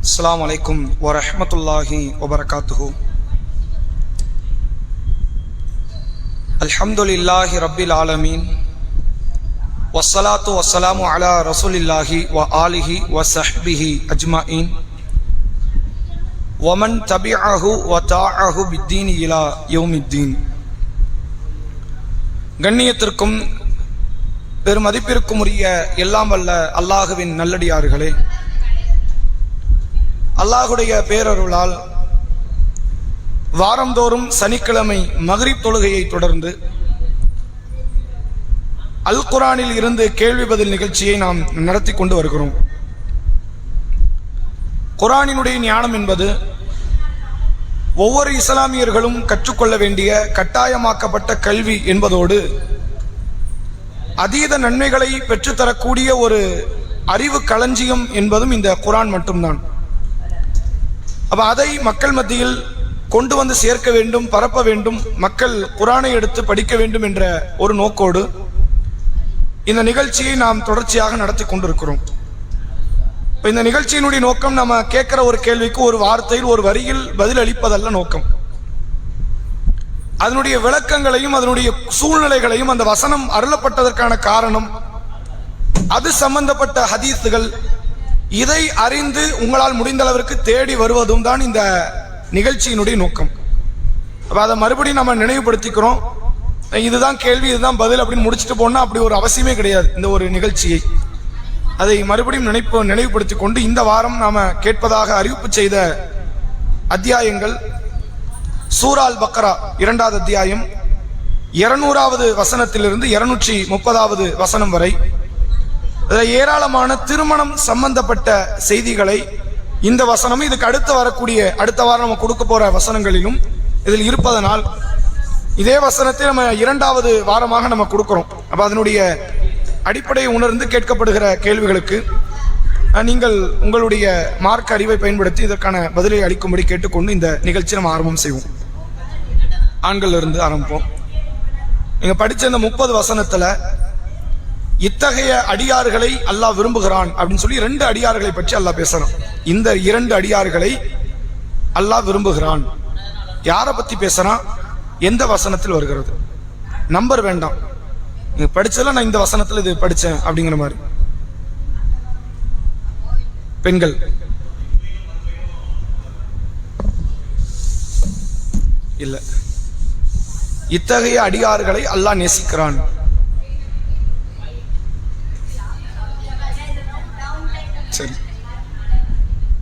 அஸ்ஸலாமு அலைக்கும் வரஹ்மத்துல்லாஹி வபரகாத்துஹு. அல்ஹம்துலில்லாஹி ரப்பில் ஆலமீன் வஸ்ஸலாத்து வஸ்ஸலாமு அலா ரசூலில்லாஹி வ ஆலிஹி வ ஸஹ்பிஹி அஜ்மஈன் வமன் தபிஅஹு வ தாஅஹு பித்தீனி இலா யௌமித்தீன். கண்ணியத்திற்கும் பெருமதிப்பிற்கும் உரிய எல்லாம் வல்ல அல்லாஹுவின் நல்லடியார்களே, அல்லாஹுடைய பேரருளால் வாரந்தோறும் சனிக்கிழமை மக்ரிப் தொழுகையை தொடர்ந்து அல் குர்ஆனில் இருந்து கேள்வி பதில் நிகழ்ச்சியை நாம் நடத்தி கொண்டு வருகிறோம். குர்ஆனினுடைய ஞானம் என்பது ஒவ்வொரு இஸ்லாமியர்களும் கற்றுக்கொள்ள வேண்டிய கட்டாயமாக்கப்பட்ட கல்வி என்பதோடு அதீத நன்மைகளை பெற்றுத்தரக்கூடிய ஒரு அறிவு களஞ்சியம் என்பதும் இந்த குர்ஆன் மட்டும்தான். அப்ப அதை மக்கள் மத்தியில் கொண்டு வந்து சேர்க்க வேண்டும், பரப்ப வேண்டும், மக்கள் குர்ஆனை எடுத்து படிக்க வேண்டும் என்ற ஒரு நோக்கோடு இந்த நிகழ்ச்சியை நாம் தொடர்ச்சியாக நடத்தி கொண்டிருக்கிறோம். இந்த நிகழ்ச்சியினுடைய நோக்கம் நம்ம கேட்கிற ஒரு கேள்விக்கு ஒரு வார்த்தையில் ஒரு வரியில் பதில் அளிப்பதல்ல நோக்கம். அதனுடைய விளக்கங்களையும் அதனுடைய சூழ்நிலைகளையும், அந்த வசனம் அருளப்பட்டதற்கான காரணம், அது சம்பந்தப்பட்ட ஹதீஸுகள், இதை அறிந்து உங்களால் முடிந்த அளவிற்கு தேடி வருவதும் தான் இந்த நிகழ்ச்சியினுடைய நோக்கம். அப்ப அதை மறுபடியும் நம்ம நினைவுபடுத்திக்கிறோம். இதுதான் கேள்வி, இதுதான் பதில் அப்படின்னு முடிச்சுட்டு போனா அப்படி ஒரு அவசியமே கிடையாது. இந்த ஒரு நிகழ்ச்சியை அதை மறுபடியும் நினைவுபடுத்திக் கொண்டு இந்த வாரம் நாம கேட்பதாக அறிவிப்பு செய்த அத்தியாயங்கள் சூரா அல் பக்ரா 2வது அத்தியாயம் 200வது வசனத்திலிருந்து 230வது வசனம் வரை ஏராளமான திருமணம் சம்பந்தப்பட்ட செய்திகளை இந்த வசனம், இதுக்கு அடுத்த வாரம் நம்ம கொடுக்க போற வசனங்களிலும் இதில் இருப்பதனால் இதே வசனத்தை நம்ம 2வது வாரமாக நம்ம கொடுக்கிறோம். அப்ப அதனுடைய அடிப்படையை உணர்ந்து கேட்கப்படுகிற கேள்விகளுக்கு நீங்கள் உங்களுடைய மார்க்க அறிவை பயன்படுத்தி இதற்கான பதிலை அளிக்கும்படி கேட்டுக்கொண்டு இந்த நிகழ்ச்சி நம்ம ஆரம்பம் செய்வோம். ஆண்கள் இருந்து ஆரம்பிப்போம். நீங்க படிச்ச இந்த 30 வசனத்துல இத்தகைய அடியார்களை அல்லாஹ் விரும்புகிறான் அப்படின்னு சொல்லி 2 அடியார்களை பற்றி அல்லாஹ் பேசுறான். இந்த 2 அடியார்களை அல்லாஹ் விரும்புகிறான். யாரை பத்தி பேசுறான், எந்த வசனத்தில் வருகிறது, நம்பர் வேண்டாம், நீங்க படிச்சதுல நான் இந்த வசனத்துல இது படிச்சேன் அப்படிங்கிற மாதிரி. பெண்கள் இல்ல, இத்தகைய அடியார்களை அல்லாஹ் நேசிக்கிறான். சரி,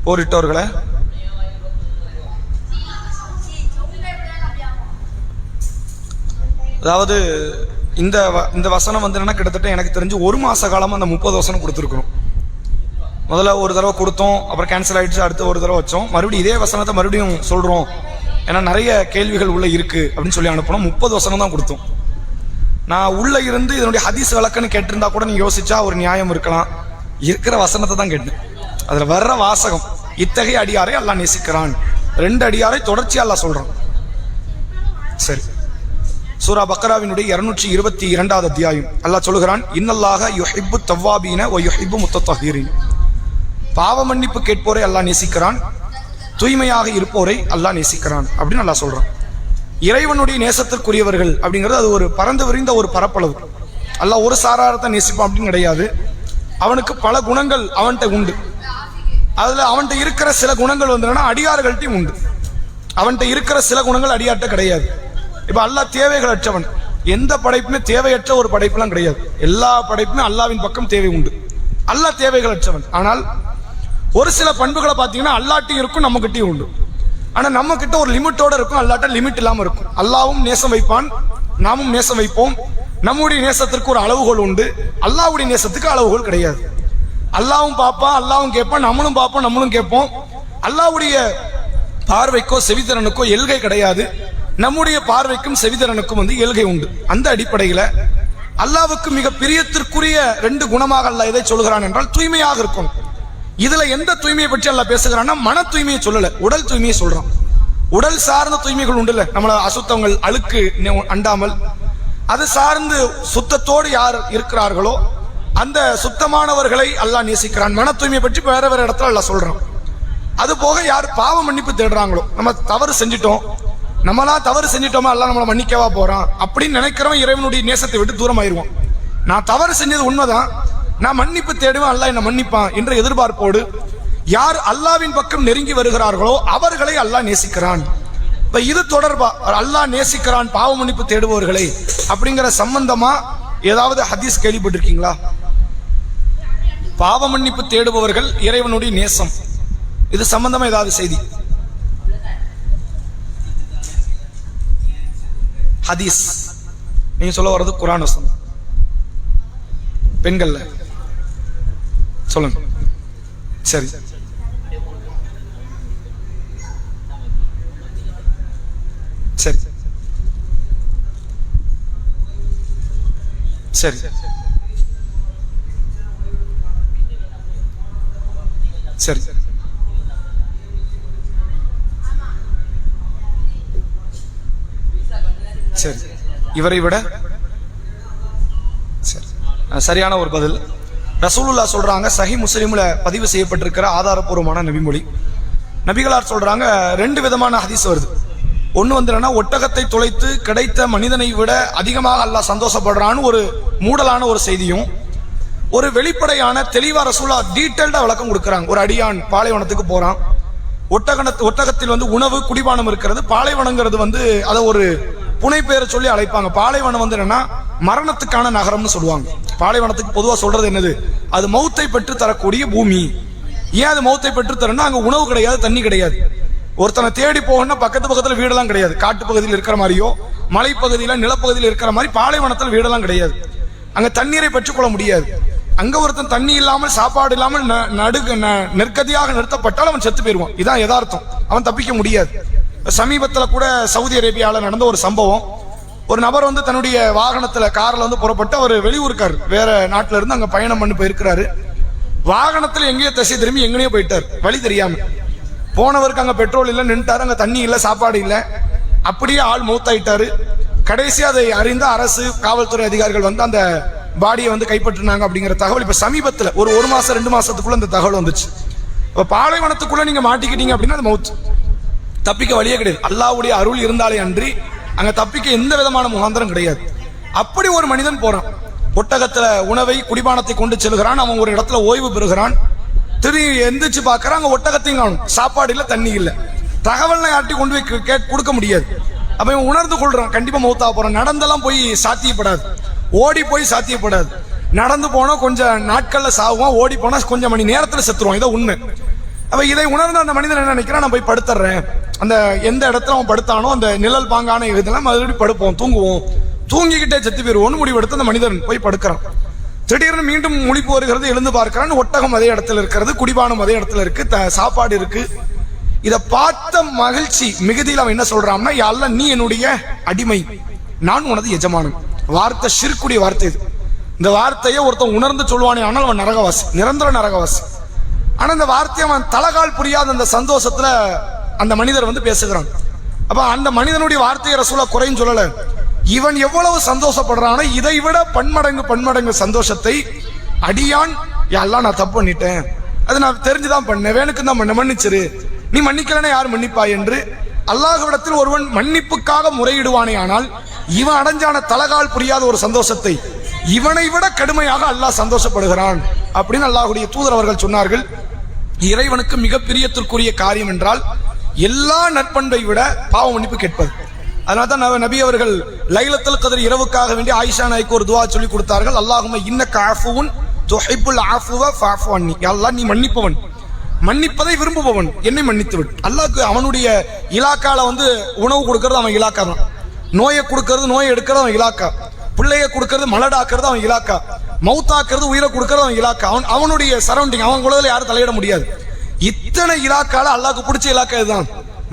போரிட்டவர்களை அதாவது இந்த வசனம் வந்து என்ன, கிட்டத்தட்ட எனக்கு தெரிஞ்சு 1 மாச காலமா அந்த 30 வசனம் கொடுத்துருக்கோம். முதல்ல ஒரு தடவை கொடுத்தோம், அப்புறம் கேன்சல் ஆயிடுச்சு, அடுத்த ஒரு தடவை வச்சோம், மறுபடியும் இதே வசனத்தை மறுபடியும் சொல்றோம், ஏன்னா நிறைய கேள்விகள் உள்ள இருக்கு அப்படின்னு சொல்லி அனுப்பணும். 30 வசனம் தான் கொடுத்தோம். நான் உள்ள இருந்து இதனுடைய ஹதீஸ் விளக்கன்னு கேட்டிருந்தா கூட நீங்க யோசிச்சா ஒரு நியாயம் இருக்கலாம். இருக்கிற வசனத்தை தான் கேட்டேன். அதுல வர்ற வாசகம் இத்தகைய அடியாரை அல்லாஹ் நேசிக்கிறான். 2 அடியாரை தொடர்ச்சியா அல்லாஹ் சொல்றான். சரி, சூரா பக்ராவினுடைய 222வது அத்தியாயம் அல்லாஹ் சொல்லுகிறான், இன்னல்லாஹ யுஹிப்பு தவ்வாபீன வ யுஹிப்பு முத்தத்தஹீரின். பாவ மன்னிப்பு கேட்போரை அல்லாஹ் நேசிக்கிறான், தூய்மையாக இருப்போரை அல்லாஹ் நேசிக்கிறான் அப்படின்னு அல்லாஹ் சொல்றான். இறைவனுடைய நேசத்திற்குரியவர்கள் அப்படிங்கிறது அது ஒரு பறந்து விரிந்த ஒரு பரப்பளவு. அல்லாஹ் ஒரு சாராரத்தை நேசிப்பான் அப்படின்னு கிடையாது. அவனுக்கு பல குணங்கள் அவன்கிட்ட உண்டு. அதுல அவன்கிட்ட இருக்கிற சில குணங்கள் வந்து அடியார்கள்ட்டையும் உண்டு. அவன்கிட்ட இருக்கிற சில குணங்கள் அடியார்ட்ட கிடையாது. இப்ப அல்லாஹ் தேவைகள் அற்றவன். எந்த படைப்புமே தேவையற்ற ஒரு படைப்புலாம் கிடையாது. எல்லா படைப்புமே அல்லாவின் பக்கம் தேவை உண்டு. அல்லாஹ் தேவைகள் அற்றவன். ஆனால் ஒரு சில பண்புகளை பார்த்தீங்கன்னா அல்லாட்டையும் இருக்கும், நம்ம கிட்டையும் உண்டு. ஆனா நம்ம கிட்ட ஒரு லிமிட்டோட இருக்கும், அல்லாட்ட லிமிட் இல்லாம இருக்கும். அல்லாவும் நேசம் வைப்பான், நாமும் நேசம் வைப்போம். நம்முடைய நேசத்திற்கு ஒரு அளவுகோல் உண்டு, அல்லாஹ்வுடைய நேசத்துக்கு அளவுகோல் கிடையாது. அல்லாவும் பார்ப்பான், அல்லாவும் கேட்பான், நம்மளும் பார்ப்போம், நம்மளும் கேட்போம். அல்லாஹ்வுடைய பார்வைக்கோ செவித்திறனுக்கோ எல்கை கிடையாது. நம்முடைய பார்வைக்கும் செவித்திறனுக்கும் வந்து எல்கை உண்டு. அந்த அடிப்படையில அல்லாஹ்வுக்கு மிக பிரியத்திற்குரிய 2 குணமாக அல்லாஹ் எதை சொல்கிறான் என்றால் தூய்மையாக இருக்கும். இதுல எந்த தூய்மையை பற்றி அல்லாஹ் பேசுகிறான்னா மன தூய்மையை சொல்லல, உடல் தூய்மையை சொல்றான். உடல் சார்ந்த தூய்மைகள் உண்டுல்ல, நம்மள அசுத்தங்கள் அழுக்கு அண்டாமல் அது சார்ந்து சுத்தத்தோடு யார் இருக்கிறார்களோ அந்த சுத்தமானவர்களை அல்லாஹ் நேசிக்கிறான். மன தூய்மை பற்றி வேற வேற இடத்துல அல்லாஹ் சொல்றான். அது போக யார் பாவ மன்னிப்பு தேடுறாங்களோ, நம்ம தவறு செஞ்சிட்டோம், நம்மளா தவறு செஞ்சிட்டோமா அல்லாஹ் நம்மளை மன்னிக்கவா போறான் அப்படின்னு நினைக்கிறவன் இறைவனுடைய நேசத்தை விட்டு தூரம் ஆயிருவான். நான் தவறு செஞ்சது உண்மைதான், நான் மன்னிப்பு தேடுவேன், அல்லாஹ் என்ன மன்னிப்பான் என்ற எதிர்பார்ப்போடு யார் அல்லாஹ்வின் பக்கம் நெருங்கி வருகிறார்களோ அவர்களை அல்லாஹ் நேசிக்கிறான். இப்ப இது தொடர்பா அல்லாஹ் நேசிக்கிறான் பாவ மன்னிப்பு தேடுபவர்களை அப்படிங்கிற சம்பந்தமா ஏதாவது ஹதீஸ் கேள்விப்பட்டிருக்கீங்களா? பாவ மன்னிப்பு தேடுபவர்கள் இறைவனுடைய நேசம், இது சம்பந்தமா ஏதாவது செய்தி ஹதீஸ்? நீங்க சொல்ல வர்றது குர்ஆன் வசனம், பெண்கள்ல சொல்லுங்க. சரி, சரி, சரி, சரி, சரி, இவரை விட சரி, சரியான ஒரு பதில். ரசூலுல்லாஹ் சொல்றாங்க, சஹி முஸ்லிம்ல பதிவு செய்யப்பட்டிருக்கிற ஆதாரபூர்வமான நபிமொழி, நபிகளார் சொல்றாங்க, 2 விதமான ஹதீஸ் வருது. ஒன்னு வந்து என்னன்னா, ஒட்டகத்தை துளைத்து கிடைத்த மனிதனை விட அதிகமாக அல்லாஹ் சந்தோஷப்படுறான்னு ஒரு மூடலான ஒரு செய்தியும், ஒரு வெளிப்படையான தெளிவா ரசூலுல்லாஹ் டீடைல்டா விளக்கம் கொடுக்கறாங்க. ஒரு அடியான் பாலைவனத்துக்கு போறான், ஒட்டகத்தில் வந்து உணவு குடிபானம் இருக்கிறது. பாலைவனங்கிறது வந்து அதை ஒரு புனை பெயரை சொல்லி அழைப்பாங்க. பாலைவனம் வந்து என்னன்னா மரணத்துக்கான நகரம்னு சொல்லுவாங்க. பாலைவனத்துக்கு பொதுவா சொல்றது என்னது, அது மௌத்தை பெற்று தரக்கூடிய பூமி. ஏன் அது மௌத்தை பெற்று தரணும்னா அங்க உணவு கிடையாது, தண்ணி கிடையாது. ஒருத்தனை தேடி போகணும்னா பக்கத்துல வீடெல்லாம் கிடையாது. காட்டு பகுதியில் இருக்கிற மாதிரியோ மலைப்பகுதியில நிலப்பகுதியில் இருக்கிற மாதிரி பாலைவனத்தில் வீடெல்லாம் கிடையாது. அங்க தண்ணீரை பெற்றுக்கொள்ள முடியாது. அங்க ஒருத்தன் தண்ணி இல்லாமல் சாப்பாடு இல்லாமல் நெருக்கதியாக நிறுத்தப்பட்டால் அவன் செத்து போயிருவான். இதான் யதார்த்தம், அவன் தப்பிக்க முடியாது. சமீபத்துல கூட சவுதி அரேபியாவில் நடந்த ஒரு சம்பவம். ஒரு நபர் வந்து தன்னுடைய வாகனத்துல கார்ல வந்து புறப்பட்டு அவர் வெளியூருக்காரு, வேற நாட்டுல இருந்து அங்க பயணம் பண்ணி போயிருக்கிறாரு. வாகனத்துல எங்கேயோ திசை திரும்பி எங்கேயோ போயிட்டார், வழி தெரியாம. போனவருக்கு அங்க பெட்ரோல் இல்ல, நின்ட்டாரு, அங்க தண்ணி இல்ல, சாப்பாடு இல்ல, அப்படியே ஆள் மௌத்தாயிட்டாரு. கடைசி அதை அறிந்த அரசு காவல்துறை அதிகாரிகள் வந்து அந்த பாடியை வந்து கைப்பற்றினாங்க அப்படிங்கிற தகவல் இப்ப சமீபத்துல ஒரு மாசம் 2 மாசத்துக்குள்ள அந்த தகவல் வந்துச்சு. இப்ப பாலைவனத்துக்குள்ள நீங்க மாட்டிக்கிட்டீங்க அப்படின்னா அது மௌத், தப்பிக்க வழியே கிடையாது. அல்லாஹ்வுடைய அருள் இருந்தாலே அன்றி அங்க தப்பிக்க எந்த விதமான முகாந்திரம் கிடையாது. அப்படி ஒரு மனிதன் போறான், ஒட்டகத்துல உணவை குடிபானத்தை கொண்டு செல்கிறான். அவன் ஒரு இடத்துல ஓய்வு பெறுகிறான். திரும்பி எந்திரிச்சு பாக்குறான், அங்க ஒட்டகத்தையும் காணும், சாப்பாடு இல்ல, தண்ணி இல்ல. தகவல் யார்ட்டையும் கொண்டு போய் கொடுக்க முடியாது. அப்ப இவன் உணர்ந்து கொள்றான், கண்டிப்பா மௌத்தா போறான். நடந்தெல்லாம் போய் சாத்தியப்படாது, ஓடி போய் சாத்தியப்படாது. நடந்து போனா கொஞ்சம் நாட்கள்ல சாவுவான், ஓடி போனா கொஞ்சம் மணி நேரத்துல செத்துருவான். இதை உண்மை. அப்ப இதை உணர்ந்த அந்த மனிதன் என்ன நினைக்கிறான், நான் போய் படுத்துறேன். அந்த எந்த இடத்துல அவன் படுத்தானோ அந்த நிழல் பாங்கான இதெல்லாம் மறுபடியும் படுப்போம், தூங்குவோம், தூங்கிக்கிட்டே செத்து போயிருவோம்னு முடிவெடுத்து அந்த மனிதன் போய் படுக்கிறான். திடீர்னு மீண்டும் முழிப்பு வருகிறது, எழுந்து பார்க்கிறான், ஒட்டகம் அதே இடத்துல இருக்கிறது, குடிபானம் அதே இடத்துல இருக்கு, சாப்பாடு இருக்கு. இதை பார்த்த மகிழ்ச்சி மிகுதியில் அவன் என்ன சொல்றான்னா, யா அல்லாஹ், நீ என்னுடைய அடிமை, நான் உனது எஜமானன். வார்த்தை ஷிர்க்குடைய வார்த்தை இது. இந்த வார்த்தையை ஒருத்தன் உணர்ந்து சொல்லுவானே ஆனால் அவன் நரகவாசி, நிரந்தர நரகவாசி. ஆனா இந்த வார்த்தையை அவன் தலகால் புரியாத அந்த சந்தோஷத்துல அந்த மனிதர் வந்து பேசுகிறான். அப்ப அந்த மனிதனுடைய வார்த்தையை ரசூலுல்லாஹ் குறைன்னு சொல்லல, இவன் எவ்வளவு சந்தோஷப்படுறானோ இதை விட பன்மடங்கு சந்தோஷத்தை அடியான், யா அல்லாஹ் நான் தப்பு பண்ணிட்டேன், அது நான் தெரிஞ்சுதான் பண்ணேன், வேணுக்கு தான் பண்ண, மன்னிச்சிரு, நீ மன்னிக்கலன்னா யார் மன்னிப்பா என்று அல்லாஹ்விடத்தில் ஒருவன் மன்னிப்புக்காக முறையிடுவானே ஆனால் இவன் அடைஞ்சான தலகால் புரியாத ஒரு சந்தோஷத்தை இவனை விட கடுமையாக அல்லாஹ் சந்தோஷப்படுகிறான் அப்படின்னு அல்லாஹ்வுடைய தூதர் அவர்கள் சொன்னார்கள். இறைவனுக்கு மிக பிரியத்திற்குரிய காரியம் என்றால் எல்லா நற்பண்பை விட பாவ மன்னிப்பு கேட்பது. அதனால்தான் நபி அவர்கள் லைலத்துல் கத்ர் இரவுக்காக வேண்டி ஆயிஷா நாய்க்கு ஒரு துஆ சொல்லி கொடுத்தார்கள். அல்லாஹும்ம இன்னக அஃபுவுன் துஹிப்புல் அஃப்வ ஃபஅஃபு அன்னி. யா அல்லாஹ், நீ மன்னிப்பவன், மன்னிப்பதை விரும்புபவன், என்னை மன்னித்து விடு. அல்லாஹ்க்கு அவனுடைய இலாக்கால வந்து உணவு கொடுக்கறது அவன் இலாக்கா தான், நோயை கொடுக்கறது, நோயை எடுக்கிறது அவன் இலாக்கா, பிள்ளைய கொடுக்கறது, மலடாக்குறது அவன் இலாக்கா, மௌத்தாக்குறது, உயிரை கொடுக்கறது அவன் இலாக்கா. அவனுடைய சரௌண்டிங், அவன் குலத்தில் யாரும் தலையிட முடியாது. இத்தனை இலாக்கால அல்லாஹ்க்கு பிடிச்ச இலாக்கா இதுதான்,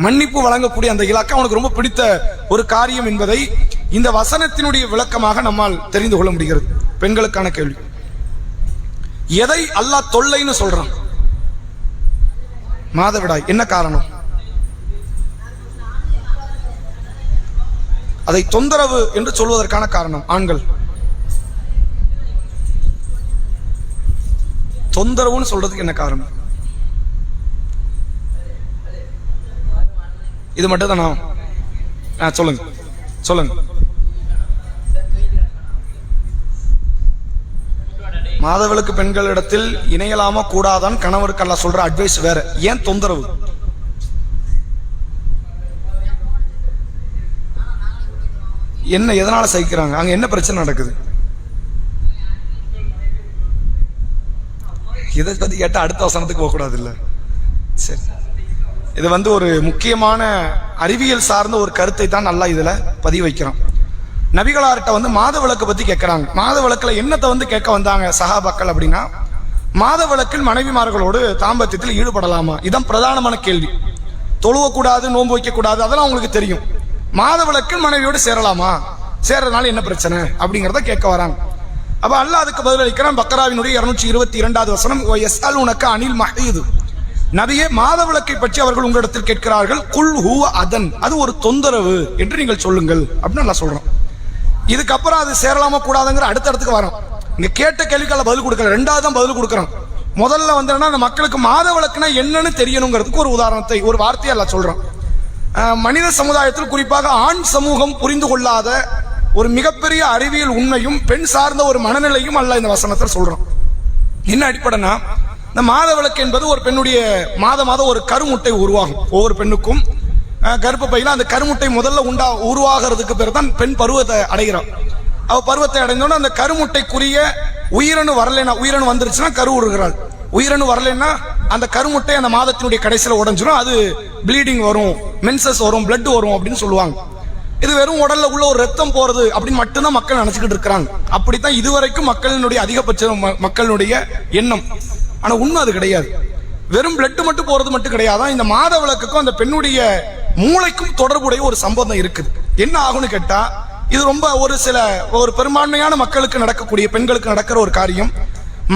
மன்னிப்பு வழங்கக்கூடிய அந்த இலாக்கா அவனுக்கு ரொம்ப பிடித்த ஒரு காரியம் என்பதை இந்த வசனத்தினுடைய விளக்கமாக நம்மால் தெரிந்து கொள்ள முடிகிறது. பெண்களுக்கான கேள்வி, எதை அல்லாஹ் தொல்லைன்னு சொல்றான்? மாதவிடாய். என்ன காரணம்? அதை தொந்தரவு என்று சொல்வதற்கான காரணம், ஆண்கள் தொந்தரவுன்னு சொல்றதுக்கு என்ன காரணம்? இது மட்டும் தான் நான் சொல்லுங்க சொல்லுங்க. மாதவிலக்கு பெண்களிடத்தில் இணையலாமா கூடாதான் கணவருக்கு அல்லாஹ் சொல்ற அட்வைஸ் வேற. ஏன் தொந்தரவு? என்ன எதனால சகிக்கிறாங்க? அங்க என்ன பிரச்சனை நடக்குது? இதை பத்தி கேட்டா அடுத்த வசனத்துக்கு போக கூடாது இல்ல. சரி, இது ஒரு முக்கியமான அறிவியல் சார்ந்த ஒரு கருத்தை தான் நல்லா இதுல பதிவு வைக்கிறோம். நபிகளார்கிட்ட மாதவிலக்கு பத்தி கேட்கிறாங்க. மாதவிலக்குல என்னத்தை கேட்க வந்தாங்க சஹாபாக்கள் அப்படின்னா, மாதவிலக்கில் மனைவிமார்களோடு தாம்பத்தியத்தில் ஈடுபடலாமா? இதான் பிரதானமான கேள்வி. தொழுவக்கூடாது, நோன்பு வைக்க கூடாது, அதெல்லாம் உங்களுக்கு தெரியும். மாதவிலக்கில் மனைவியோடு சேரலாமா, சேர்றதுனால என்ன பிரச்சனை அப்படிங்கறத கேட்க வராங்க. அப்ப அல்லாஹ் அதுக்கு பதிலளிக்கிறான். பக்ராவினுடைய 222வது வசனம், யஸ்அலுனக அனில் மஹீது. நபியே, மாதவிலக்கை பற்றி அவர்கள் உங்களிடத்தில் கேட்கிறார்கள். குல் ஹுவ அதன், அது ஒரு தொந்தரவு என்று நீங்கள் சொல்லுங்கள் அப்படின்னு அல்லாஹ் சொல்றோம். இதுக்கப்புறம் அது சேரலாமா கூடாதுங்கிற அடுத்தடுத்துக்கு வரோம். இங்க கேட்ட கேள்விக்கால பதில் கொடுக்கல, ரெண்டாவது தான் பதில் கொடுக்கறோம். முதல்ல அந்த மக்களுக்கு மாதவிலக்குனா என்னன்னு தெரியணுங்கிறதுக்கு ஒரு உதாரணத்தை, ஒரு வார்த்தையை அல்லாஹ் சொல்றோம். மனித சமுதாயத்தில் குறிப்பாக ஆண் சமூகம் புரிந்து கொள்ளாத ஒரு மிகப்பெரிய அறிவியல் உண்மையும் பெண் சார்ந்த ஒரு மனநிலையும் அல்லாஹ் இந்த வசனத்தில் சொல்றோம். என்ன அடிப்படைனா, இந்த மாதவிலக்கு என்பது ஒரு பெண்ணுடைய மாதம் ஒரு கருமுட்டை உருவாகும். ஒவ்வொரு பெண்ணுக்கும் கர்ப்பப்பையில அந்த கருமுட்டை முதல்ல உருவாகிறதுக்கு பிறகு தான் பெண் பருவத்தை அடைகிறான். அவ பருவத்தை அடைந்தோன்னா அந்த கருமுட்டைக்குரிய உயிரணு வரலைன்னா, உயிரணு வந்துருச்சுன்னா கரு உருகிறாள். உயிரணு வரலைன்னா அந்த கருமுட்டை அந்த மாதத்தினுடைய கடைசியில் உடைஞ்சிரும். அது ப்ளீடிங் வரும், மென்சஸ் வரும், பிளட் வரும் அப்படின்னு சொல்லுவாங்க. இது வெறும் உடல்ல உள்ள ஒரு ரத்தம் போறது அப்படின்னு மட்டும்தான் மக்கள் நினைச்சுக்கிட்டு இருக்கிறாங்க. அப்படித்தான் இதுவரைக்கும் மக்களினுடைய அதிகபட்ச மக்களுடைய எண்ணம். ஆனா உண்மை அது கிடையாது. வெறும் பிளட் மட்டும் போறது மட்டும் கிடையாது. இந்த மாதவிலக்குக்கும் அந்த பெண்ணுடைய மூளைக்கும் தொடர்புடைய ஒரு சம்பந்தம் இருக்குது. என்ன ஆகும்னு கேட்டா, இது ரொம்ப ஒரு பெரும்பான்மையான மக்களுக்கு நடக்கக்கூடிய, பெண்களுக்கு நடக்கிற ஒரு காரியம்.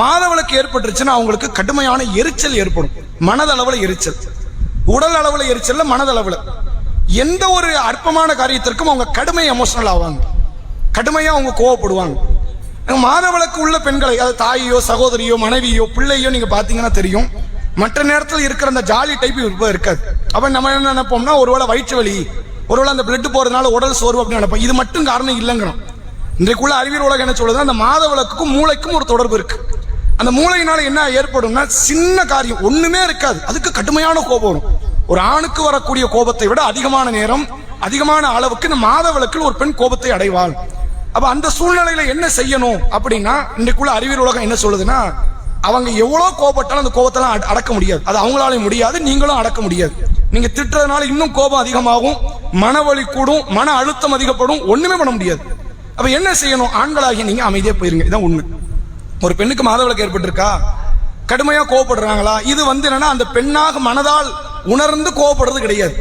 மாதவிலக்கு ஏற்பட்டுருச்சுன்னா அவங்களுக்கு கடுமையான எரிச்சல் ஏற்படும். மனதளவுல எரிச்சல், உடல் அளவுல எரிச்சல், மனதளவுல எந்த ஒரு அற்பமான காரியத்திற்கும் அவங்க கடுமை எமோஷனல் ஆவாங்க, கடுமையா அவங்க கோவப்படுவாங்க. மாதவிலக்கு உள்ள பெண்களை, அது தாயோ சகோதரியோ மனைவியோ பிள்ளையோ நீங்க பாத்தீங்கன்னா தெரியும், மற்ற நேரத்தில் இருக்கிற அந்த ஜாலி டைப் இருக்காது. அப்ப நம்ம என்ன நினைப்போம்னா, ஒருவேளை வயிற்று வலி, ஒருவேளை அந்த பிளட் போறதுனால உடல் சோர்வு அப்படின்னு நினைப்போம். இது மட்டும் காரணம் இல்லைங்கிறோம். இன்றைக்குள்ள அறிவியல் உலகம் என்ன சொல்லுது, அந்த மாதவிலக்குக்கும் மூளைக்கும் ஒரு தொடர்பு இருக்கு. அந்த மூளையினால என்ன ஏற்படும்னா, சின்ன காரியம் ஒண்ணுமே இருக்காது, அதுக்கு கடுமையான கோபம் வரும். ஒரு ஆணுக்கு வரக்கூடிய கோபத்தை விட அதிகமான நேரம், அதிகமான அளவுக்கு இந்த மாதவிலக்கில் ஒரு பெண் கோபத்தை அடைவாள். அப்ப அந்த சூழ்நிலையில என்ன செய்யணும் அப்படின்னா, இன்றைக்குள்ள அறிவியல் உலகம் என்ன சொல்லுதுன்னா, அவங்க எவ்வளவு கோபப்பட்டாலும் அந்த கோபத்தெல்லாம் அடக்க முடியாது. அது அவங்களால முடியாது, நீங்களும் அடக்க முடியாது. நீங்க திட்டுறதுனால இன்னும் கோபம் அதிகமாகும், மனவலி கூடும், மன அழுத்தம் அதிகப்படும், ஒண்ணுமே பண்ண முடியாது. அப்ப என்ன செய்யணும்? ஆண்களாகி நீங்க அமைதியா போயிருங்க. இதான் உண்மை. ஒரு பெண்ணுக்கு மாதவிலக்கு ஏற்பட்டிருக்கா, கடுமையா கோவப்படுறாங்களா, இது என்னன்னா அந்த பெண்ணாக மனதால் உணர்ந்து கோவப்படுறது கிடையாது.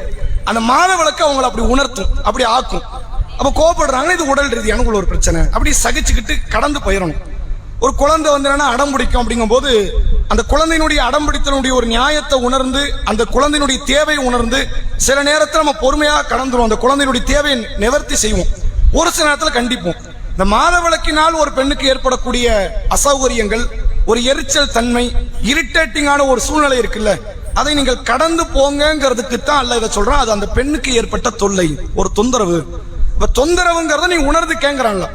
அந்த மாதவிலக்கு அவங்களை அப்படி உணர்த்தும், அப்படி ஆக்கும். அப்ப கோவப்படுறாங்க, இது உடல் ரீதியான ஒரு பிரச்சனை, அப்படி சகிச்சுக்கிட்டு கடந்து போயிடணும். ஒரு குழந்தை என்னன்னா அடம் பிடிக்கும். அப்படிங்கும் போது அந்த குழந்தையினுடைய அடம் பிடித்தனுடைய ஒரு நியாயத்தை உணர்ந்து, அந்த குழந்தையினுடைய தேவையை உணர்ந்து, சில நேரத்தில் நம்ம பொறுமையாக கடந்துரும், அந்த குழந்தையினுடைய தேவையை நிவர்த்தி செய்வோம். ஒரு சில நேரத்தில் கண்டிப்போம். இந்த மாதவிலக்கினால் ஒரு பெண்ணுக்கு ஏற்படக்கூடிய அசௌகரியங்கள், ஒரு எரிச்சல் தன்மை, இரிட்டேட்டிங்கான ஒரு சூழ்நிலை இருக்குல்ல, அதை நீங்கள் கடந்து போங்கிறதுக்கு தான் அல்ல இதை சொல்றான். அது அந்த பெண்ணுக்கு ஏற்பட்ட தொல்லை, ஒரு தொந்தரவு. இப்ப தொந்தரவுங்கிறத நீ உணர்ந்து கேட்கிறான்ல.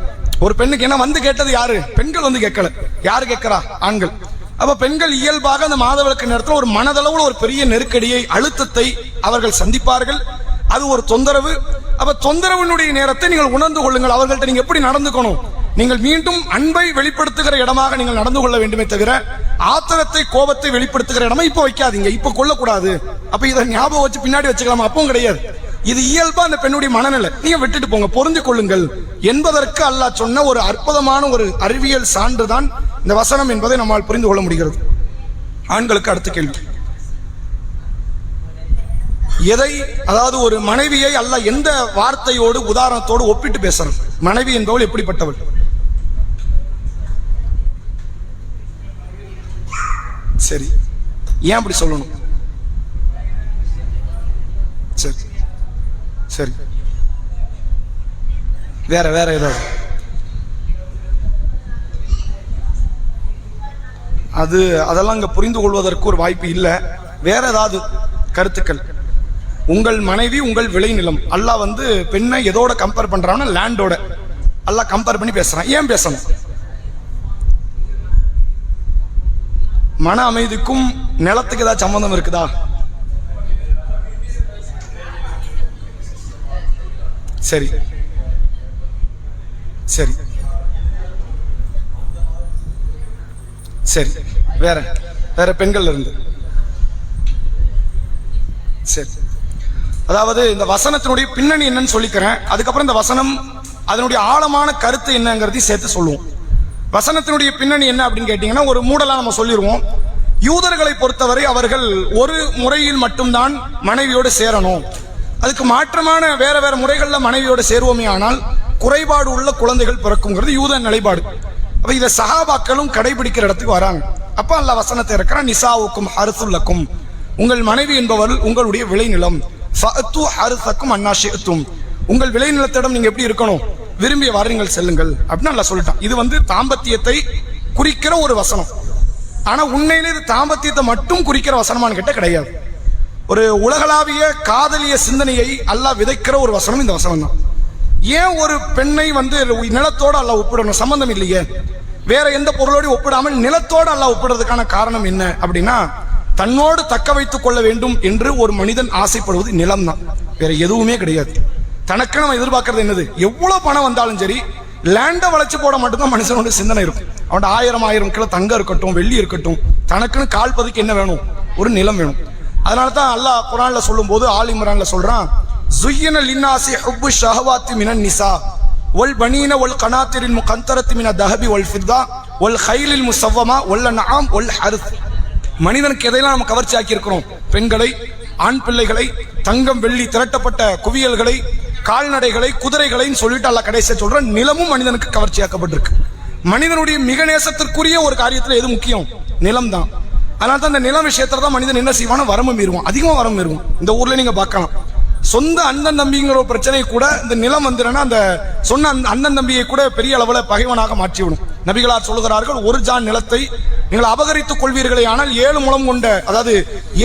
ஒரு பெண்ணுக்கு என்ன கேட்டது யாரு? பெண்கள் கேட்கல. யாரு கேட்கிறா? ஆண்கள். அப்ப பெண்கள் இயல்பாக அந்த மாதவிலக்கு நேரத்தில் ஒரு மனதளவுல ஒரு பெரிய நெருக்கடியை, அழுத்தத்தை அவர்கள் சந்திப்பார்கள். அது ஒரு தொந்தரவு. அப்ப தொந்தரவினுடைய நேரத்தை நீங்கள் உணர்ந்து கொள்ளுங்கள். அவர்கள்ட்ட நீங்க எப்படி நடந்துக்கணும்? நீங்கள் மீண்டும் அன்பை வெளிப்படுத்துகிற இடமாக நீங்கள் நடந்து கொள்ள வேண்டுமே தவிர, ஆத்திரத்தை கோபத்தை வெளிப்படுத்துகிற இடமா இப்ப வைக்காதீங்க, இப்ப கொள்ளக்கூடாது. அப்ப இதை ஞாபகம் வச்சு பின்னாடி வச்சுக்கலாமா? அப்பவும் கிடையாது. இது இயல்பா அந்த பெண்ணுடைய மனநிலை. நீங்க விட்டுட்டு போங்க, பொருந்து கொள்ளுங்கள் என்பதற்கு அல்லாஹ் சொன்ன ஒரு அற்புதமான ஒரு அறிவியல் சான்றுதான் இந்த வசனம் என்பதை நம்மால் புரிந்து கொள்ள முடிகிறது. ஆண்களுக்கு அடுத்த கேள்வி, எதை, அதாவது ஒரு மனைவியை அல்லாஹ் எந்த வார்த்தையோடு உதாரணத்தோடு ஒப்பிட்டு பேசுறான்? மனைவி என்பவள் எப்படிப்பட்டவள்? சரி, ஏன் அப்படி சொல்லணும்? சரி சரி, வேற ஏதாவது? அதெல்லாம் இங்க புரிந்து கொள்வதற்கு ஒரு வாய்ப்பு இல்லை. வேற ஏதாவது கருத்துக்கள்? உங்கள் மனைவி உங்கள் விளைநிலம். அல்லாஹ் வந்து பெண்ணை எதோட கம்பேர் பண்றான்னா லேண்டோட. அல்லாஹ் கம்பேர் பண்ணி பேசுறான். ஏன் பேசணும்? மன அமைதிக்கும் நிலத்துக்கு ஏதாவது சம்பந்தம் இருக்குதா? சரி சரி சரி, வேற வேற பெண்கள் இருந்து. சரி, அதாவது இந்த வசனத்தினுடைய பின்னணி என்னன்னு சொல்லிக்கிறேன். அதுக்கப்புறம் இந்த வசனம் அதனுடைய ஆழமான கருத்து என்னங்கிறதையும் சேர்த்து சொல்லுவோம். வசனத்தினுடைய பின்னணி என்ன அப்படின்னு கேட்டீங்கன்னா, ஒரு மூடலா நம்ம சொல்லிடுவோம். யூதர்களை பொறுத்தவரை அவர்கள் ஒரு முறையில் மட்டும்தான் மனைவியோடு சேரணும். அதுக்கு மாற்றமான வேற வேற முறைகள்ல மனைவியோடு சேருவோமே ஆனால் குறைபாடு உள்ள குழந்தைகள் பிறக்குங்கிறது யூத நிலைப்பாடு. அப்ப இதை சஹாபாக்களும் கடைபிடிக்கிற இடத்துக்கு வராங்க. அப்ப அல்லாஹ் வசனத்தை இருக்கிறான், நிசாவுக்கும் ஹர்சுல்லக்கும், உங்கள் மனைவி என்பவர் உங்களுடைய விளைநிலம், ஃபஅத்து ஹர்சக்கும் அன்னா ஷிஅத்தும், உங்கள் விளைநிலத்திடம் நீங்க எப்படி இருக்கணும், விரும்பிய வாரங்கள் செல்லுங்கள் அப்படின்னு அல்லாஹ் சொல்லிட்டான். இது வந்து தாம்பத்தியத்தை குறிக்கிற ஒரு வசனம். ஆனா உண்மையிலே இது தாம்பத்தியத்தை மட்டும் குறிக்கிற வசனமானு கேட்ட கிடையாது. ஒரு உலகளாவிய காதலிய சிந்தனையை அல்லாஹ் விதைக்கிற ஒரு வசனம் இந்த வசனம் தான். ஏன் ஒரு பெண்ணை வந்து நிலத்தோடு அல்லாஹ் ஒப்பிடணும்? சம்பந்தம் இல்லையே. வேற எந்த பொருளோடு ஒப்பிடாமல் நிலத்தோடு அல்லாஹ் ஒப்பிடுறதுக்கான காரணம் என்ன அப்படின்னா, தன்னோடு தக்க வைத்துக் கொள்ள வேண்டும் என்று ஒரு மனிதன் ஆசைப்படுவது நிலம் தான், வேற எதுவுமே கிடையாது. தனக்கு நம்ம எதிர்பார்க்கறது என்னது? எவ்வளவு பணம் வந்தாலும் சரி லேண்டை வளைச்சு போட மட்டும்தான் மனுஷனோட சிந்தனை இருக்கும். அவன் 1000 கிலோ தங்கம் இருக்கட்டும், வெள்ளி இருக்கட்டும், தனக்குன்னு கால் பதிக்கு என்ன வேணும்? ஒரு நிலம் வேணும். அதனால தான் அல்லாஹ் குர்ஆன்ல சொல்லும் போது ஆல் இம்ரான்ல சொல்றான், زُيِّنَ لِلنَّاسِ حُبُّ الشَّهَوَاتِ مِنَ النِّسَاءِ وَالْبَنِينَ وَالْقَنَاطِرِ الْمُقَنطَرَةِ مِنَ الذَّهَبِ وَالْفِضَّةِ وَالْخَيْلِ الْمُسَوَّمَةِ وَالْأَنْعَامِ وَالْحَرْثِ. மனிதனுக்கு எதையெல்லாம் நம்ம கவர்ச்சி ஆக்கி இருக்கிறோம்? பெண்களை, ஆண் பிள்ளைகளை, தங்கம் வெள்ளி திரட்டப்பட்ட குவியல்களை, கால்நடைகளை, குதிரைகளைன்னு சொல்லிட்டு அல்லாஹ் கடைசியா சொல்றான், நிலமும் மனிதனுக்கு கவர்ச்சியாக்கப்பட்டிருக்கு. மனிதனுடைய மிக நேசத்திற்குரிய ஒரு காரியத்துல எது முக்கியம்? நிலம் தான். அதனால தான் இந்த நிலம் விஷயத்துல தான் மனிதன் என்ன செய்வான? வரம்பு மீறுவான், அதிகமா வரம்பு மீறுவான். இந்த ஊர்ல நீங்க பார்க்கலாம், சொந்த அண்ணன் தம்பிங்கிற ஒரு பிரச்சனை கூட இந்த நிலம் வந்துடுன்னா அந்த சொன்ன அண்ணன் தம்பியை கூட பெரிய அளவுல பகைவனாக மாற்றிவிடும். நபிகளார் சொல்லுகிறார்கள், ஒரு ஜான் நிலத்தை நீங்கள் அபகரித்துக் கொள்வீர்களே ஆனால் 7 முழம் கொண்ட, அதாவது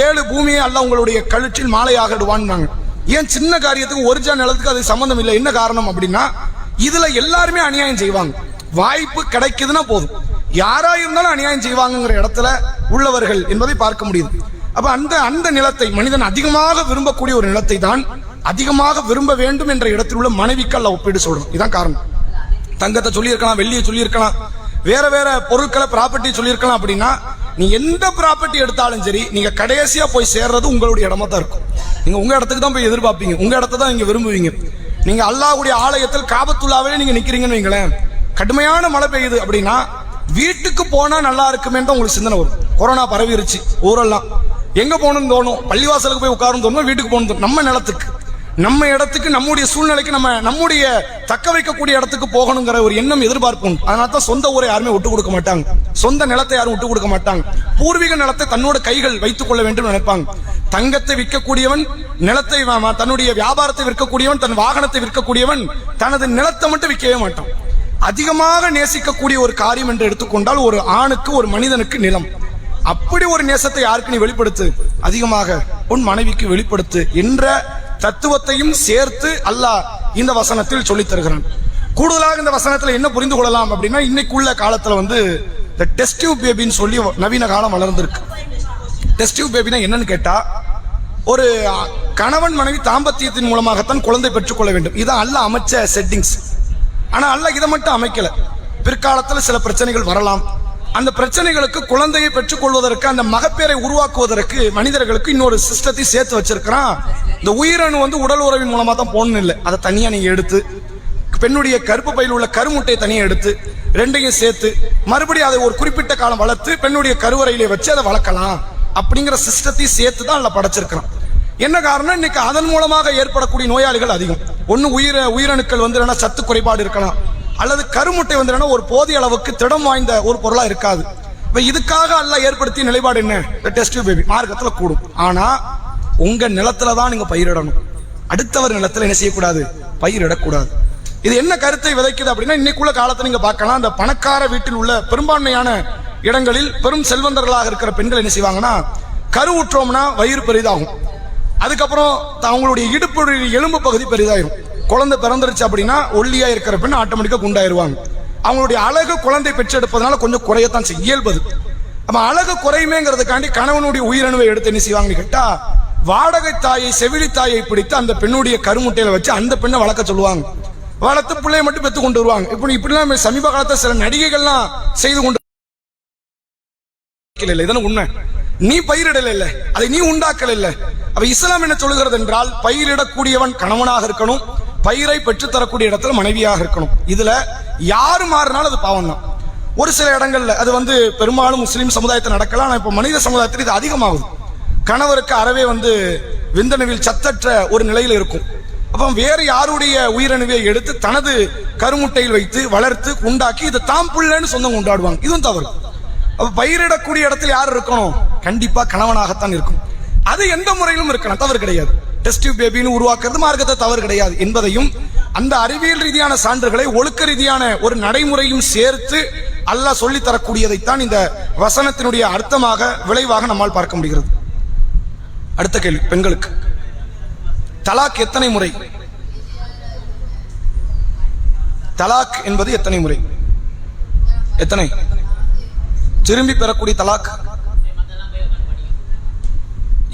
7 பூமியை அல்லாஹ் உங்களுடைய கழுற்றில் மாலையாக இடுவான்னாங்க. ஏன் சின்ன காரியத்துக்கு ஒரு ஜான் நிலத்துக்கு அது சம்பந்தம் இல்லை? என்ன காரணம் அப்படின்னா, இதுல எல்லாருமே அநியாயம் செய்வாங்க. வாய்ப்பு கிடைக்குதுன்னா போதும், யாரா இருந்தாலும் அநியாயம் செய்வாங்கிற இடத்துல உள்ளவர்கள் என்பதை பார்க்க முடியுது. அப்ப அந்த நிலத்தை மனிதன் அதிகமாக விரும்பக்கூடிய ஒரு நிலத்தை தான் அதிகமாக விரும்ப வேண்டும் என்ற இடத்தில் உள்ள மனைவிக்கு அல்லாஹ் ஒப்பீடு சொல்றோம். இதான் காரணம். தங்கத்தை சொல்லியிருக்கலாம், வெள்ளியை சொல்லியிருக்கலாம், வேற வேற பொருட்களை ப்ராப்பர்ட்டி சொல்லியிருக்கலாம். அப்படின்னா நீ எந்த ப்ராப்பர்ட்டி எடுத்தாலும் சரி, நீங்க கடைசியா போய் சேர்றது உங்களுடைய இடமா தான் இருக்கும். நீங்க உங்க இடத்துக்கு தான் போய் எதிர்பார்ப்பீங்க, உங்க இடத்தை தான் நீங்க விரும்புவீங்க. நீங்க அல்லாஹ்வுடைய ஆலயத்தில் காபத்துல்லாவே நீங்க நிக்கிறீங்கன்னு வைங்களேன், கடுமையான மழை பெய்யுது அப்படின்னா வீட்டுக்கு போனா நல்லா இருக்குமே தான் உங்களுக்கு சிந்தனை வரும். கொரோனா பரவிருச்சு ஊரெல்லாம், எங்க போகணும்னு தோணும்? பள்ளிவாசலுக்கு போய் உட்காரும் தோணும், வீட்டுக்கு போகணும் தோணும். நம்ம நிலத்துக்கு, நம்ம இடத்துக்கு, நம்முடைய சூழ்நிலைக்கு, நம்முடைய தக்க வைக்கக்கூடிய இடத்துக்கு போகணுங்கிற ஒரு எண்ணம் எதிர்பார்ப்போம். அதனால தான் சொந்த ஊரை யாருமே விட்டு கொடுக்க மாட்டாங்க, சொந்த நிலத்தை யாரும் விட்டு கொடுக்க மாட்டாங்க. பூர்வீக நிலத்தை தன்னோட கைகள் வைத்துக் கொள்ள வேண்டும் நினைப்பாங்க. தங்கத்தை விற்கக்கூடியவன், நிலத்தை தன்னுடைய வியாபாரத்தை விற்கக்கூடியவன், தன் வாகனத்தை விற்கக்கூடியவன் தனது நிலத்தை மட்டும் விற்கவே மாட்டான். அதிகமாக நேசிக்கக்கூடிய ஒரு காரியம் என்று எடுத்துக்கொண்டால் ஒரு ஆணுக்கு, ஒரு மனிதனுக்கு நிலம். அப்படி ஒரு நேசத்தை யாருக்கு நீ வெளிப்படுத்து? அதிகமாக உன் மனைவிக்கு வெளிப்படுத்து என்ற தத்துவத்தையும் சேர்த்து அல்லாஹ் இந்த வசனத்தில் சொல்லித் தருகிறான். கூடுதலாக இந்த வசனத்துல என்ன புரிந்து கொள்ளலாம் அப்படின்னா, இன்னைக்குள்ள காலத்துல வந்து இந்த டெஸ்ட் டியூப் பேபின்னு சொல்லி நவீன காலம் வளர்ந்திருக்கு. டெஸ்ட் டியூப் பேபினா என்னன்னு கேட்டா, ஒரு கணவன் மனைவி தாம்பத்தியத்தின் மூலமாகத்தான் குழந்தை பெற்றுக்கொள்ள வேண்டும். இதான் அல்லாஹ் அமைச்ச செட்டிங்ஸ். ஆனா அல்லாஹ் இதை மட்டும் அமைக்கல. பிற்காலத்தில் சில பிரச்சனைகள் வரலாம். அந்த பிரச்சனைகளுக்கு குழந்தையை பெற்றுக் கொள்வதற்கு, அந்த மகப்பேரை உருவாக்குவதற்கு மனிதர்களுக்கு இன்னொரு சிஸ்டத்தை சேர்த்து வச்சிருக்கிறான். இந்த உயிரணு வந்து உடல் உறவின் மூலமா தான் போகணும் இல்லை, அதை தனியா நீங்க எடுத்து, பெண்ணுடைய கருப்பு பையில் உள்ள கருமுட்டையை தனியா எடுத்து ரெண்டையும் சேர்த்து மறுபடியும் அதை ஒரு குறிப்பிட்ட காலம் வளர்த்து பெண்ணுடைய கருவறையிலே வச்சு அதை வளர்க்கலாம் அப்படிங்கிற சிஸ்டத்தை சேர்த்து தான் அல்ல படைச்சிருக்கிறான். என்ன காரணம்? இன்னைக்கு அதன் மூலமாக ஏற்படக்கூடிய நோயாளிகள் அதிகம். ஒன்னு உயிரணுக்கள் வந்து சத்து குறைபாடு இருக்கலாம், அல்லது கருமுட்டை வந்து ஒரு போதிய அளவுக்கு திடம் வாய்ந்த ஒரு பொருளா இருக்காது. இதுக்காக அல்லாஹ் ஏற்படுத்திய நிலைப்பாடு என்ன? டெஸ்ட் டியூப் பேபி மார்க்கத்துல கூடும். ஆனா உங்க நிலத்துல தான் நீங்க பயிரிடணும், அடுத்தவர் நிலத்துல என்ன செய்யக்கூடாது? பயிரிடக்கூடாது. இது என்ன கருத்தை விதைக்குது அப்படின்னா, இன்னைக்குள்ள காலத்தை நீங்க பார்க்கலாம், அந்த பணக்கார வீட்டில் உள்ள பெரும்பான்மையான இடங்களில் பெரும் செல்வந்தர்களாக இருக்கிற பெண்கள் என்ன செய்வாங்கன்னா, கருவுற்றோம்னா வயிறு பெரிதாகும், அதுக்கப்புறம் அவங்களுடைய இடுப்புடைய எலும்பு பகுதி பெரிதாயிரும். குழந்தை பிறந்துருச்சு அப்படின்னா ஒல்லியா இருக்கிற பெண் ஆட்டோமேட்டிக்கா குண்டாயிருவாங்க. அவங்களுடைய அழகு குழந்தை பெற்றெடுப்பதனால கொஞ்சம் குறையத்தான் செய்யும், இயல்பது. அப்ப அழகு குறையுமேங்கிறதுக்காண்டி கணவனுடைய உயிரணுவை எடுத்து என்ன செய்வாங்கன்னு கேட்டா, வாடகை தாயை செவிலி தாயை பிடித்து அந்த பெண்ணுடைய கருமுட்டையில வச்சு அந்த பெண்ணை வளர்க்க சொல்லுவாங்க. வளர்த்து பிள்ளைய மட்டும் பெற்று கொண்டு வருவாங்க. இப்படிலாம் சமீப காலத்தில் சில நடிகைகள்லாம் செய்து கொண்டு இதன உண்மை. நீ பயிரிடல இல்ல, அதை நீ உண்டாக்கல இல்ல. அப்ப இஸ்லாம் என்ன சொல்லுகிறது என்றால், பயிரிடக்கூடியவன் கணவனாக இருக்கணும், பயிரை பெற்றுத்தரக்கூடிய இடத்துல மனைவியாக இருக்கணும். இதுல யாரு மாறினாலும் அது பாவம் தான். ஒரு சில இடங்கள்ல அது பெரும்பாலும் முஸ்லீம் சமுதாயத்தில் நடக்கலாம். ஆனா இப்ப மனித சமுதாயத்தில் இது அதிகமாகுது. கணவருக்கு அறவே விந்தணுவில் சத்தற்ற ஒரு நிலையில் இருக்கும். அப்ப வேறு யாருடைய உயிரணுவை எடுத்து தனது கருமுட்டையில் வைத்து வளர்த்து உண்டாக்கி இதை தாம் புள்ளன்னு சொந்தம் கொண்டாடுவாங்க. இதுவும் தவறு. அப்ப பயிரிடக்கூடிய இடத்துல யார் இருக்கணும்? கண்டிப்பா கணவனாகத்தான் இருக்கும். அது எந்த முறையிலும் இருக்கலாம், தவறு கிடையாது. டெஸ்ட் டியூப் பேபின்னு உருவாக்குறது மார்க்கத்தை தவறு கிடையாது என்பதையும், அந்த அறிவியல் ரீதியான சான்றுகளை ஒழுக்க ரீதியான ஒரு நடைமுறையும் சேர்த்து அல்லாஹ் சொல்லி தரக்கூடியதைத்தான் இந்த வசனத்தினுடைய அர்த்தமாக விளைவாக நம்மால் பார்க்க முடிகிறது. அடுத்த கேள்வி, பெண்களுக்கு தலாக் எத்தனை முறை? தலாக் என்பது எத்தனை முறை? எத்தனை? திரும்பி பெறக்கூடிய தலாக்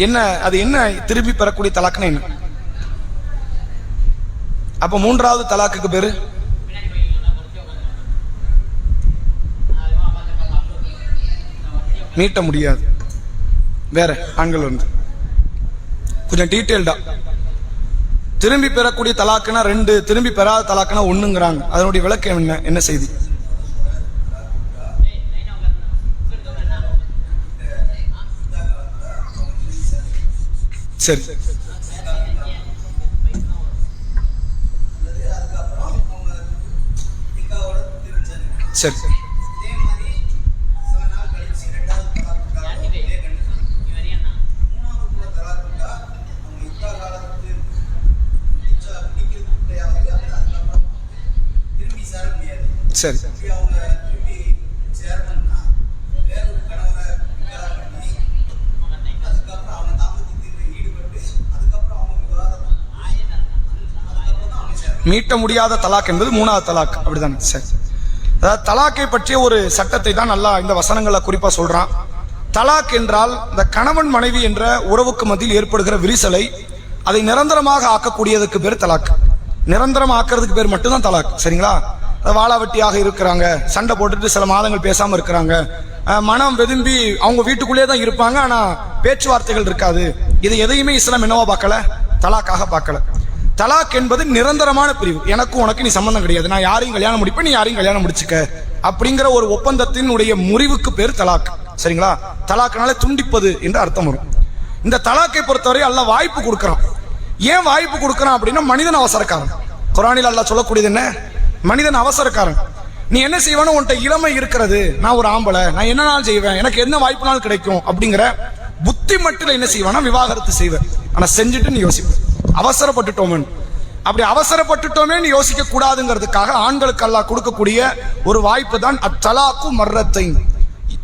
என்ன? அது என்ன திரும்பி பெறக்கூடிய தலாக்னா என்ன? அப்ப மூன்றாவது தலாக்குக்கு பேரு மீட்ட முடியாது. வேற ஆண்கள் கொஞ்சம் டீட்டெயில்டா திரும்பி பெறக்கூடிய தலாக்குனா 2, திரும்பி பெறாத தலாக்குனா 1ங்கிறாங்க. அதனுடைய விளக்கம் என்ன? என்ன செய்தி? சரி, சரி, சரி. மீட்ட முடியாத தலாக் என்பது 3வது தலாக், அப்படிதானே? சரி. அதாவது தலாக்கை பற்றிய ஒரு சட்டத்தை தான் அல்லாஹ் இந்த வசனங்களை குறிப்பா சொல்றான். தலாக் என்றால் இந்த கணவன் மனைவி என்ற உறவுக்கு மத்தியில் ஏற்படுகிற விரிசலை அதை நிரந்தரமாக ஆக்கக்கூடியதுக்கு பேர் தலாக். நிரந்தரம் ஆக்கிறதுக்கு பேர் மட்டும்தான் தலாக். சரிங்களா? வாழாவட்டியாக இருக்கிறாங்க, சண்டை போட்டுட்டு சில மாதங்கள் பேசாம இருக்கிறாங்க, மனம் வெதும்பி அவங்க வீட்டுக்குள்ளே தான் இருப்பாங்க, ஆனா பேச்சுவார்த்தைகள் இருக்காது. இது எதையுமே இஸ்லாம் என்னவா பார்க்கல? தலாக்காக பார்க்கல. தலாக் என்பது நிரந்தரமான பிரிவு. எனக்கும் உனக்கு நீ சம்பந்தம் கிடையாது, நான் யாரையும் கல்யாணம் முடிப்பேன், நீ யாரையும் கல்யாணம் முடிச்சுக்க அப்படிங்கிற ஒரு ஒப்பந்தத்தினுடைய முறிவுக்கு பேர் தலாக். சரிங்களா? தலாக்னால துண்டிப்பது என்று அர்த்தம் வரும். இந்த தலாக்கை பொறுத்தவரை அல்லாஹ் வாய்ப்பு கொடுக்கிறான். ஏன் வாய்ப்பு கொடுக்கிறான் அப்படின்னா, மனிதன் அவசரக்காரன். குர்ஆனில் அல்லாஹ் சொல்லக்கூடியது என்ன? மனிதன் அவசரக்காரன். நீ என்ன செய்வானோ, உன்கிட்ட இளமை இருக்கிறது, நான் ஒரு ஆம்பளை, நான் என்ன நாள் செய்வேன், எனக்கு என்ன வாய்ப்புனாலும் கிடைக்கும் அப்படிங்கிற புத்தி மட்டும் என்ன செய்வானா, விவாகரத்து செய்வேன். ஆனா செஞ்சுட்டு நீ யோசிப்ப, அவசரப்பட்டுட்டோமே. அப்படி அவசரப்பட்டுட்டோமே நீ யோசிக்க கூடாதுங்கிறதுக்காக ஆண்களுக்கு அல்லாஹ் கொடுக்கக்கூடிய ஒரு வாய்ப்பு தான் அத்தலாக்கு மர்ரத்தை,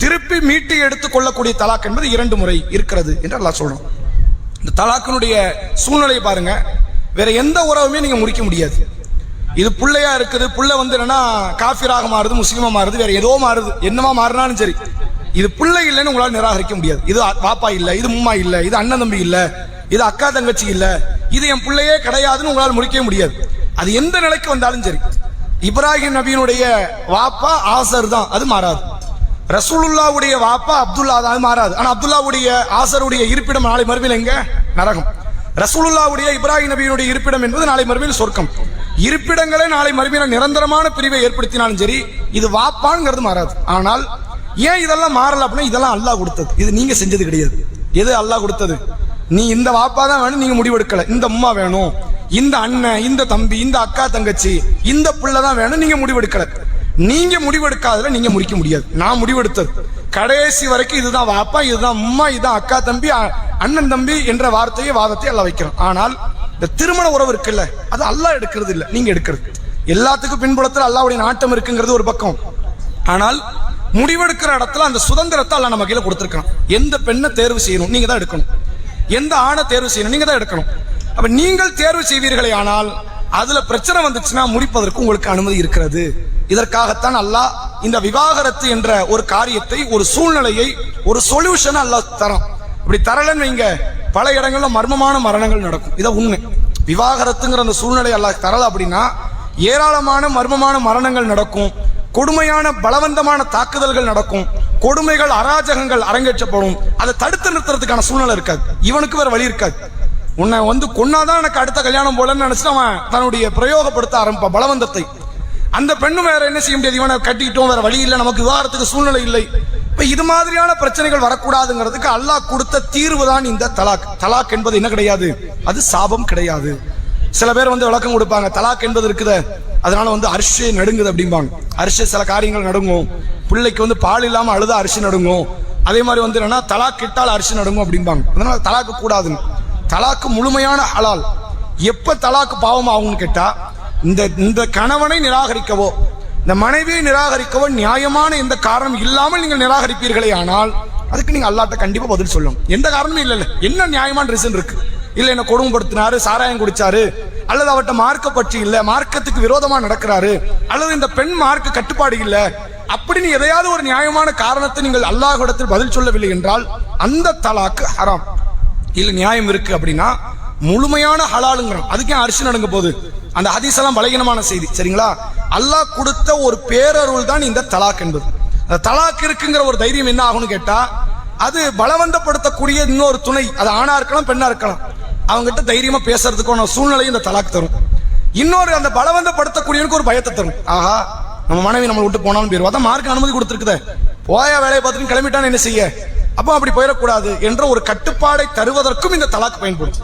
திருப்பி மீட்டி எடுத்துக் கொள்ளக்கூடிய தலாக் என்பது 2 முறை இருக்கிறது என்று அல்லாஹ் சொல்றோம். இந்த தலாக்கினுடைய சூழ்நிலை பாருங்க, வேற எந்த உறவுமே நீங்க முடிக்க முடியாது. இது புள்ளையா இருக்குது, புள்ள என்னன்னா காஃபிராக மாறுது, முஸ்லீமா மாறுது, வேற ஏதோ மாறுது, என்னமா மாறினாலும் சரி, இது புள்ளை இல்லைன்னு உங்களால் நிராகரிக்க முடியாது. இது பாப்பா இல்ல, இது உம்மா இல்ல, இது அண்ணன் தம்பி இல்ல, இது அக்கா தங்கச்சி இல்ல, இது என் பிள்ளையே கிடையாதுன்னு உங்களால் முடிக்கவே முடியாது. அது எந்த நிலைக்கு வந்தாலும் சரி. இப்ராஹிம் நபியினுடைய வாப்பா ஆசர் தான், அது மாறாது. ரசூலுல்லாவுடைய வாப்பா அப்துல்லா தான், அது மாறாது. ஆனா அப்துல்லாவுடைய ஆசருடைய இருப்பிடம் நாளை மறுமையில் எங்க? நரகம். ரசூலுல்லாவுடைய இப்ராஹிம் நபியினுடைய இருப்பிடம் என்பது நாளை மறுமையில் சொர்க்கம். இருப்பிடங்களே நாளை மறுமையில் நிரந்தரமான பிரிவை ஏற்படுத்தினாலும் சரி, இது வாப்பாங்கிறது மாறாது. ஆனால் ஏன் இதெல்லாம் மாறல அப்படின்னா, இதெல்லாம் அல்லாஹ் கொடுத்தது, இது நீங்க செஞ்சது கிடையாது. எது அல்லாஹ் கொடுத்தது? நீ இந்த வாப்பா தான் வேணும் நீங்க முடிவெடுக்கல, இந்த அம்மா வேணும், இந்த அண்ணன், இந்த தம்பி, இந்த அக்கா தங்கச்சி, இந்த பிள்ளை தான் வேணும் நீங்க முடிவெடுக்கல. நீங்க முடிவெடுக்காதல நீங்க முடிக்க முடியாது. நான் முடிவெடுத்தது கடைசி வரைக்கும் இதுதான் வாப்பா, இதுதான் அம்மா, இதுதான் அக்கா தம்பி, அண்ணன் தம்பி என்ற வார்த்தையை வாதத்தை எல்லாம் வைக்கிறோம். ஆனால் இந்த திருமண உறவு இருக்குல்ல, அது அல்லாஹ் எடுக்கிறது இல்ல, நீங்க எடுக்கிறது. எல்லாத்துக்கும் பின்புலத்தில் அல்லாஹ்வுடைய நாட்டம் இருக்குங்கிறது ஒரு பக்கம். ஆனால் முடிவெடுக்கிற இடத்துல அந்த சுதந்திரத்தை அல்லாஹ் நம்ம கையில கொடுத்திருக்கான். எந்த பெண்ணை தேர்வு செய்யணும் நீங்க தான் எடுக்கணும். எந்த ஆணை தேர்வு செய்யணும் நீங்க தான் எடுக்கணும். அப்ப நீங்கள் தேர்வு செய்வீர்களே ஆனால் அதுல பிரச்சனை வந்துச்சுன்னா முடிப்பதற்கு உங்களுக்கு அனுமதி இருக்கிறது. இதற்காகத்தான் அல்லாஹ் இந்த விவாகரத்து என்ற ஒரு காரியத்தை, ஒரு சூழ்நிலையை, ஒரு சொல்யூஷன் அல்லாஹ் தரும். இப்படி தரலன்னு வைங்க, பல இடங்கள்ல மர்மமான மரணங்கள் நடக்கும். இத உண்மை. விவாகரத்துங்கிற அந்த சூழ்நிலை அல்லாஹ் தரல அப்படின்னா ஏராளமான மர்மமான மரணங்கள் நடக்கும், கொடுமையான பலவந்தமான தாக்குதல்கள் நடக்கும், கொடுமைகள் அராஜகங்கள் அரங்கேற்றப்படும். அதை தடுத்து நிறுத்துறதுக்கான சூழ்நிலை இருக்காது. இவனுக்கு வேற வழி இருக்காது. உன்னை கொன்னாதான் எனக்கு அடுத்த கல்யாணம் போலன்னு நினைச்சு அவன் தன்னுடைய பிரயோகப்படுத்த ஆரம்பிப்பான் பலவந்தத்தை. அந்த பெண்ணும் வேற என்ன செய்ய முடியாது, இவனை கட்டிக்கிட்டோம், வேற வழி இல்லை, நமக்கு விவாகரத்துக்கு சூழ்நிலை இல்லை. இப்ப இது மாதிரியான பிரச்சனைகள் வரக்கூடாதுங்கிறதுக்கு அல்லாஹ் கொடுத்த தீர்வு தான் இந்த தலாக். தலாக் என்பது என்ன கிடையாது, அது சாபம் கிடையாது. சில பேர் விளக்கம் கொடுப்பாங்க, தலாக் என்பது இருக்குத அதனால அரிசி நடுங்குது அப்படிம்பாங்க. அரிசி சில காரியங்கள் நடுங்கும், பிள்ளைக்கு பால் இல்லாம அழுதா அரிசி நடுங்கும். அதே மாதிரி என்னன்னா தலாக் இட்டால் அரிசி நடுங்கும் அப்படிம்பாங்க. அதனால தலாக்கு கூடாதுன்னு. தலாக்கு முழுமையான ஹலால். எப்ப தலாக்கு பாவம் ஆகும்னு கேட்டா, இந்த கணவனை நிராகரிக்கவோ இந்த மனைவியை நிராகரிக்கவோ நியாயமான எந்த காரணம் இல்லாமல் நீங்கள் நிராகரிப்பீர்களே ஆனால் அதுக்கு நீங்க அல்லாஹ்ட்ட கண்டிப்பா பதில் சொல்லணும். எந்த காரணமும் இல்ல, என்ன நியாயமான ரீசன் இருக்கு, இல்ல என்ன கொடுமைப்படுத்தினாரு, சாராயம் குடிச்சாரு, அல்லது அவர்கிட்ட மார்க்க பற்றி இல்ல, மார்க்கத்துக்கு விரோதமா நடக்கிறாரு, அல்லது இந்த பெண் மார்க்க கட்டுப்பாடு இல்ல, அப்படின்னு எதையாவது ஒரு நியாயமான காரணத்தை நீங்கள் அல்லாஹ்விடத்தில் பதில் சொல்லவில்லை என்றால் அந்த தலாக்கு ஹராம். இல்ல நியாயம் இருக்கு அப்படின்னா முழுமையான ஹலாலுங்கிறோம். அதுக்கே அரிசி நடுங்க போகுது. அந்த ஹதீஸ் எல்லாம் பலகீனமான செய்தி, சரிங்களா? அல்லாஹ் கொடுத்த ஒரு பேரருள் தான் இந்த தலாக் என்பது. அந்த தலாக் இருக்குங்கிற ஒரு தைரியம் என்ன ஆகும்னு கேட்டா, அது பலவந்தப்படுத்தக்கூடிய இன்னொரு துணை, அது ஆணா இருக்கலாம் பெண்ணா இருக்கலாம், அவங்ககிட்ட தைரியமா பேசுறதுக்கான சூழ்நிலையும் இந்த தலாக் தரும். இன்னொரு அந்த பலவந்தப்படுத்தக்கூடியவனுக்கு ஒரு பயத்தை தரும். ஆஹா, நம்ம மனைவி நம்மளை விட்டு போனாலும் போயிருவா, அதான் மார்க் அனுமதி கொடுத்துருக்குத, போயா வேலையை பார்த்துட்டு கிளம்பிட்டான்னு என்ன செய்ய, அப்போ அப்படி போயிடக்கூடாது என்ற ஒரு கட்டுப்பாடை தருவதற்கும் இந்த தலாக் பயன்படும்.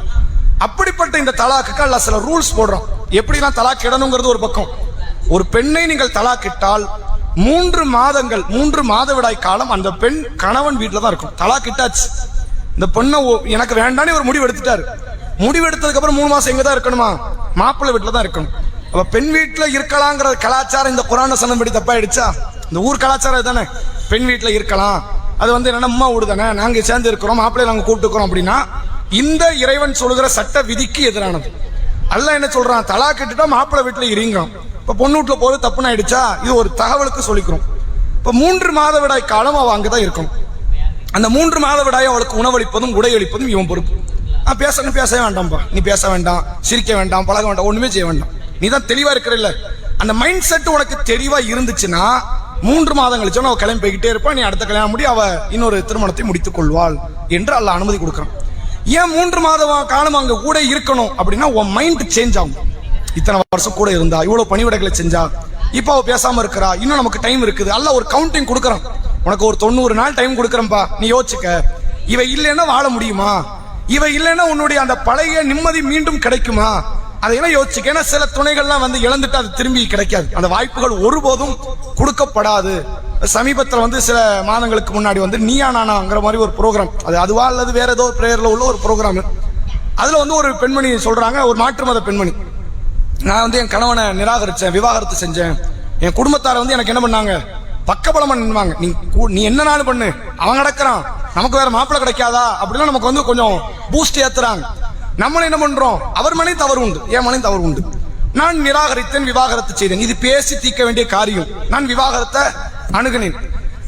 அப்படிப்பட்ட இந்த தலாக்கு அல்லாஹ் சில ரூல்ஸ் போடுறான். எப்படிலாம் தலாக் இடணுங்கிறது ஒரு பக்கம். ஒரு பெண்ணை நீங்கள் தலாக்கிட்டால் 3 மாதங்கள் 3 மாதவிடாய் காலம் அந்த பெண் கணவன் வீட்டில தான் இருக்கும். தலாக்கிட்டாச்சு, இந்த பெண்ணை எனக்கு வேண்டான்னு ஒரு முடிவு எடுத்துட்டாரு. முடிவு எடுத்ததுக்கு அப்புறம் 3 மாசம் எங்க தான் இருக்கணுமா, மாப்பிள்ளை வீட்டுல தான் இருக்கணும். அப்ப பெண் வீட்டுல இருக்கலாங்கிற கலாச்சாரம் இந்த குர்ஆன் சனம்படி தப்பாயிடுச்சா? இந்த ஊர் கலாச்சாரம் தானே, பெண் வீட்டுல இருக்கலாம், அது என்னன்னா அம்மா வீடு தானே, நாங்க சேர்ந்து இருக்கிறோம், மாப்பிள்ளைய நாங்க கூப்பிட்டுக்கிறோம் அப்படின்னா இந்த இறைவன் சொல்லுகிற சட்ட விதிக்கு எதிரானது. அல்லாஹ் என்ன சொல்றான், தலாக்கிட்டுட்டா மாப்பிள்ளை வீட்டுல இருங்கிறோம். இப்ப பொண்ணு வீட்டுல போது தப்புன்னு ஆயிடுச்சா, இது ஒரு தகவலுக்கு சொல்லிக்கிறோம். இப்ப 3 மாதவிடாய் காலம் அவ அங்கதான் இருக்கணும். அந்த 3 மாதவிடாய் அவளுக்கு உணவளிப்பதும் உடையளிப்பதும் இவன் பொறுப்பு. பேச வேண்டாம்பா, நீ பேச வேண்டாம், சிரிக்க வேண்டாம், பழக வேண்டாம், ஒண்ணுமே செய்ய வேண்டாம். நீ தான் தெளிவா இருக்கிற. அந்த மைண்ட் செட் உனக்கு தெளிவா இருந்துச்சுன்னா 3 மாதம் கழிச்சு அவ கிளம்பி போய்கிட்டே இருப்பா. நீ அடுத்த கல்யாணம் முடி அவ இன்னொரு திருமணத்தை முடித்துக் கொள்வாள் என்று அல்லாஹ் அனுமதி கொடுக்கிறான். ஏன் 3 மாத காலம் அங்க கூட இருக்கணும் அப்படின்னா, உன் மைண்ட் சேஞ்ச் ஆகும். இத்தனை வருஷம் கூட இருந்தா, இவ்வளவு பணிவிடைகளை செஞ்சா, இப்ப அவ பேசாம இருக்கிறா, இன்னும் நமக்கு டைம் இருக்குது. அல்லாஹ் ஒரு கவுண்டிங் கொடுக்கறான். உனக்கு ஒரு 90 நாள் டைம் கொடுக்கறேன்பா, நீ யோசிச்சுக்க. இவ இல்லைன்னா வாழ முடியுமா, இவ இல்லைன்னா உன்னுடைய அந்த பழைய நிம்மதி மீண்டும் கிடைக்குமா, அதையெல்லாம் யோசிச்சுக்க. ஏன்னா சில துணைகள்லாம் இழந்துட்டு அது திரும்பி கிடைக்காது. அந்த வாய்ப்புகள் ஒருபோதும் கொடுக்கப்படாது. சமீபத்தில் சில மாதங்களுக்கு முன்னாடி நீயா நானாங்கிற மாதிரி ஒரு ப்ரோக்ராம், அதுவா அல்லது வேற ஏதோ பிரேயர்ல உள்ள ஒரு ப்ரோக்ராம். அதுல ஒரு பெண்மணி சொல்றாங்க, ஒரு மாற்று மத பெண்மணி, நான் என் கணவனை நிராகரிச்சேன், விவாகரத்து செஞ்சேன். என் குடும்பத்தார எனக்கு என்ன பண்ணாங்க, பக்கபலமா நின்னுவாங்க. நீ என்னனாலும் பண்ணு, அவன் கிடக்குறான், நமக்கு வேற மாப்பிள்ளை கிடைக்காதா அப்படிலாம் நமக்கு கொஞ்சம் பூஸ்ட் ஏத்துறாங்க. நம்மள என்ன பண்றோம், அவர் மனையும் தவறு உண்டு, என் மனையும் தவறு உண்டு. நான் நிராகரித்தேன், விவாகரத்து செய்தேன், இது பேசி தீர்க்க வேண்டிய காரியம். நான் விவாகரத்தை அணுகினேன்.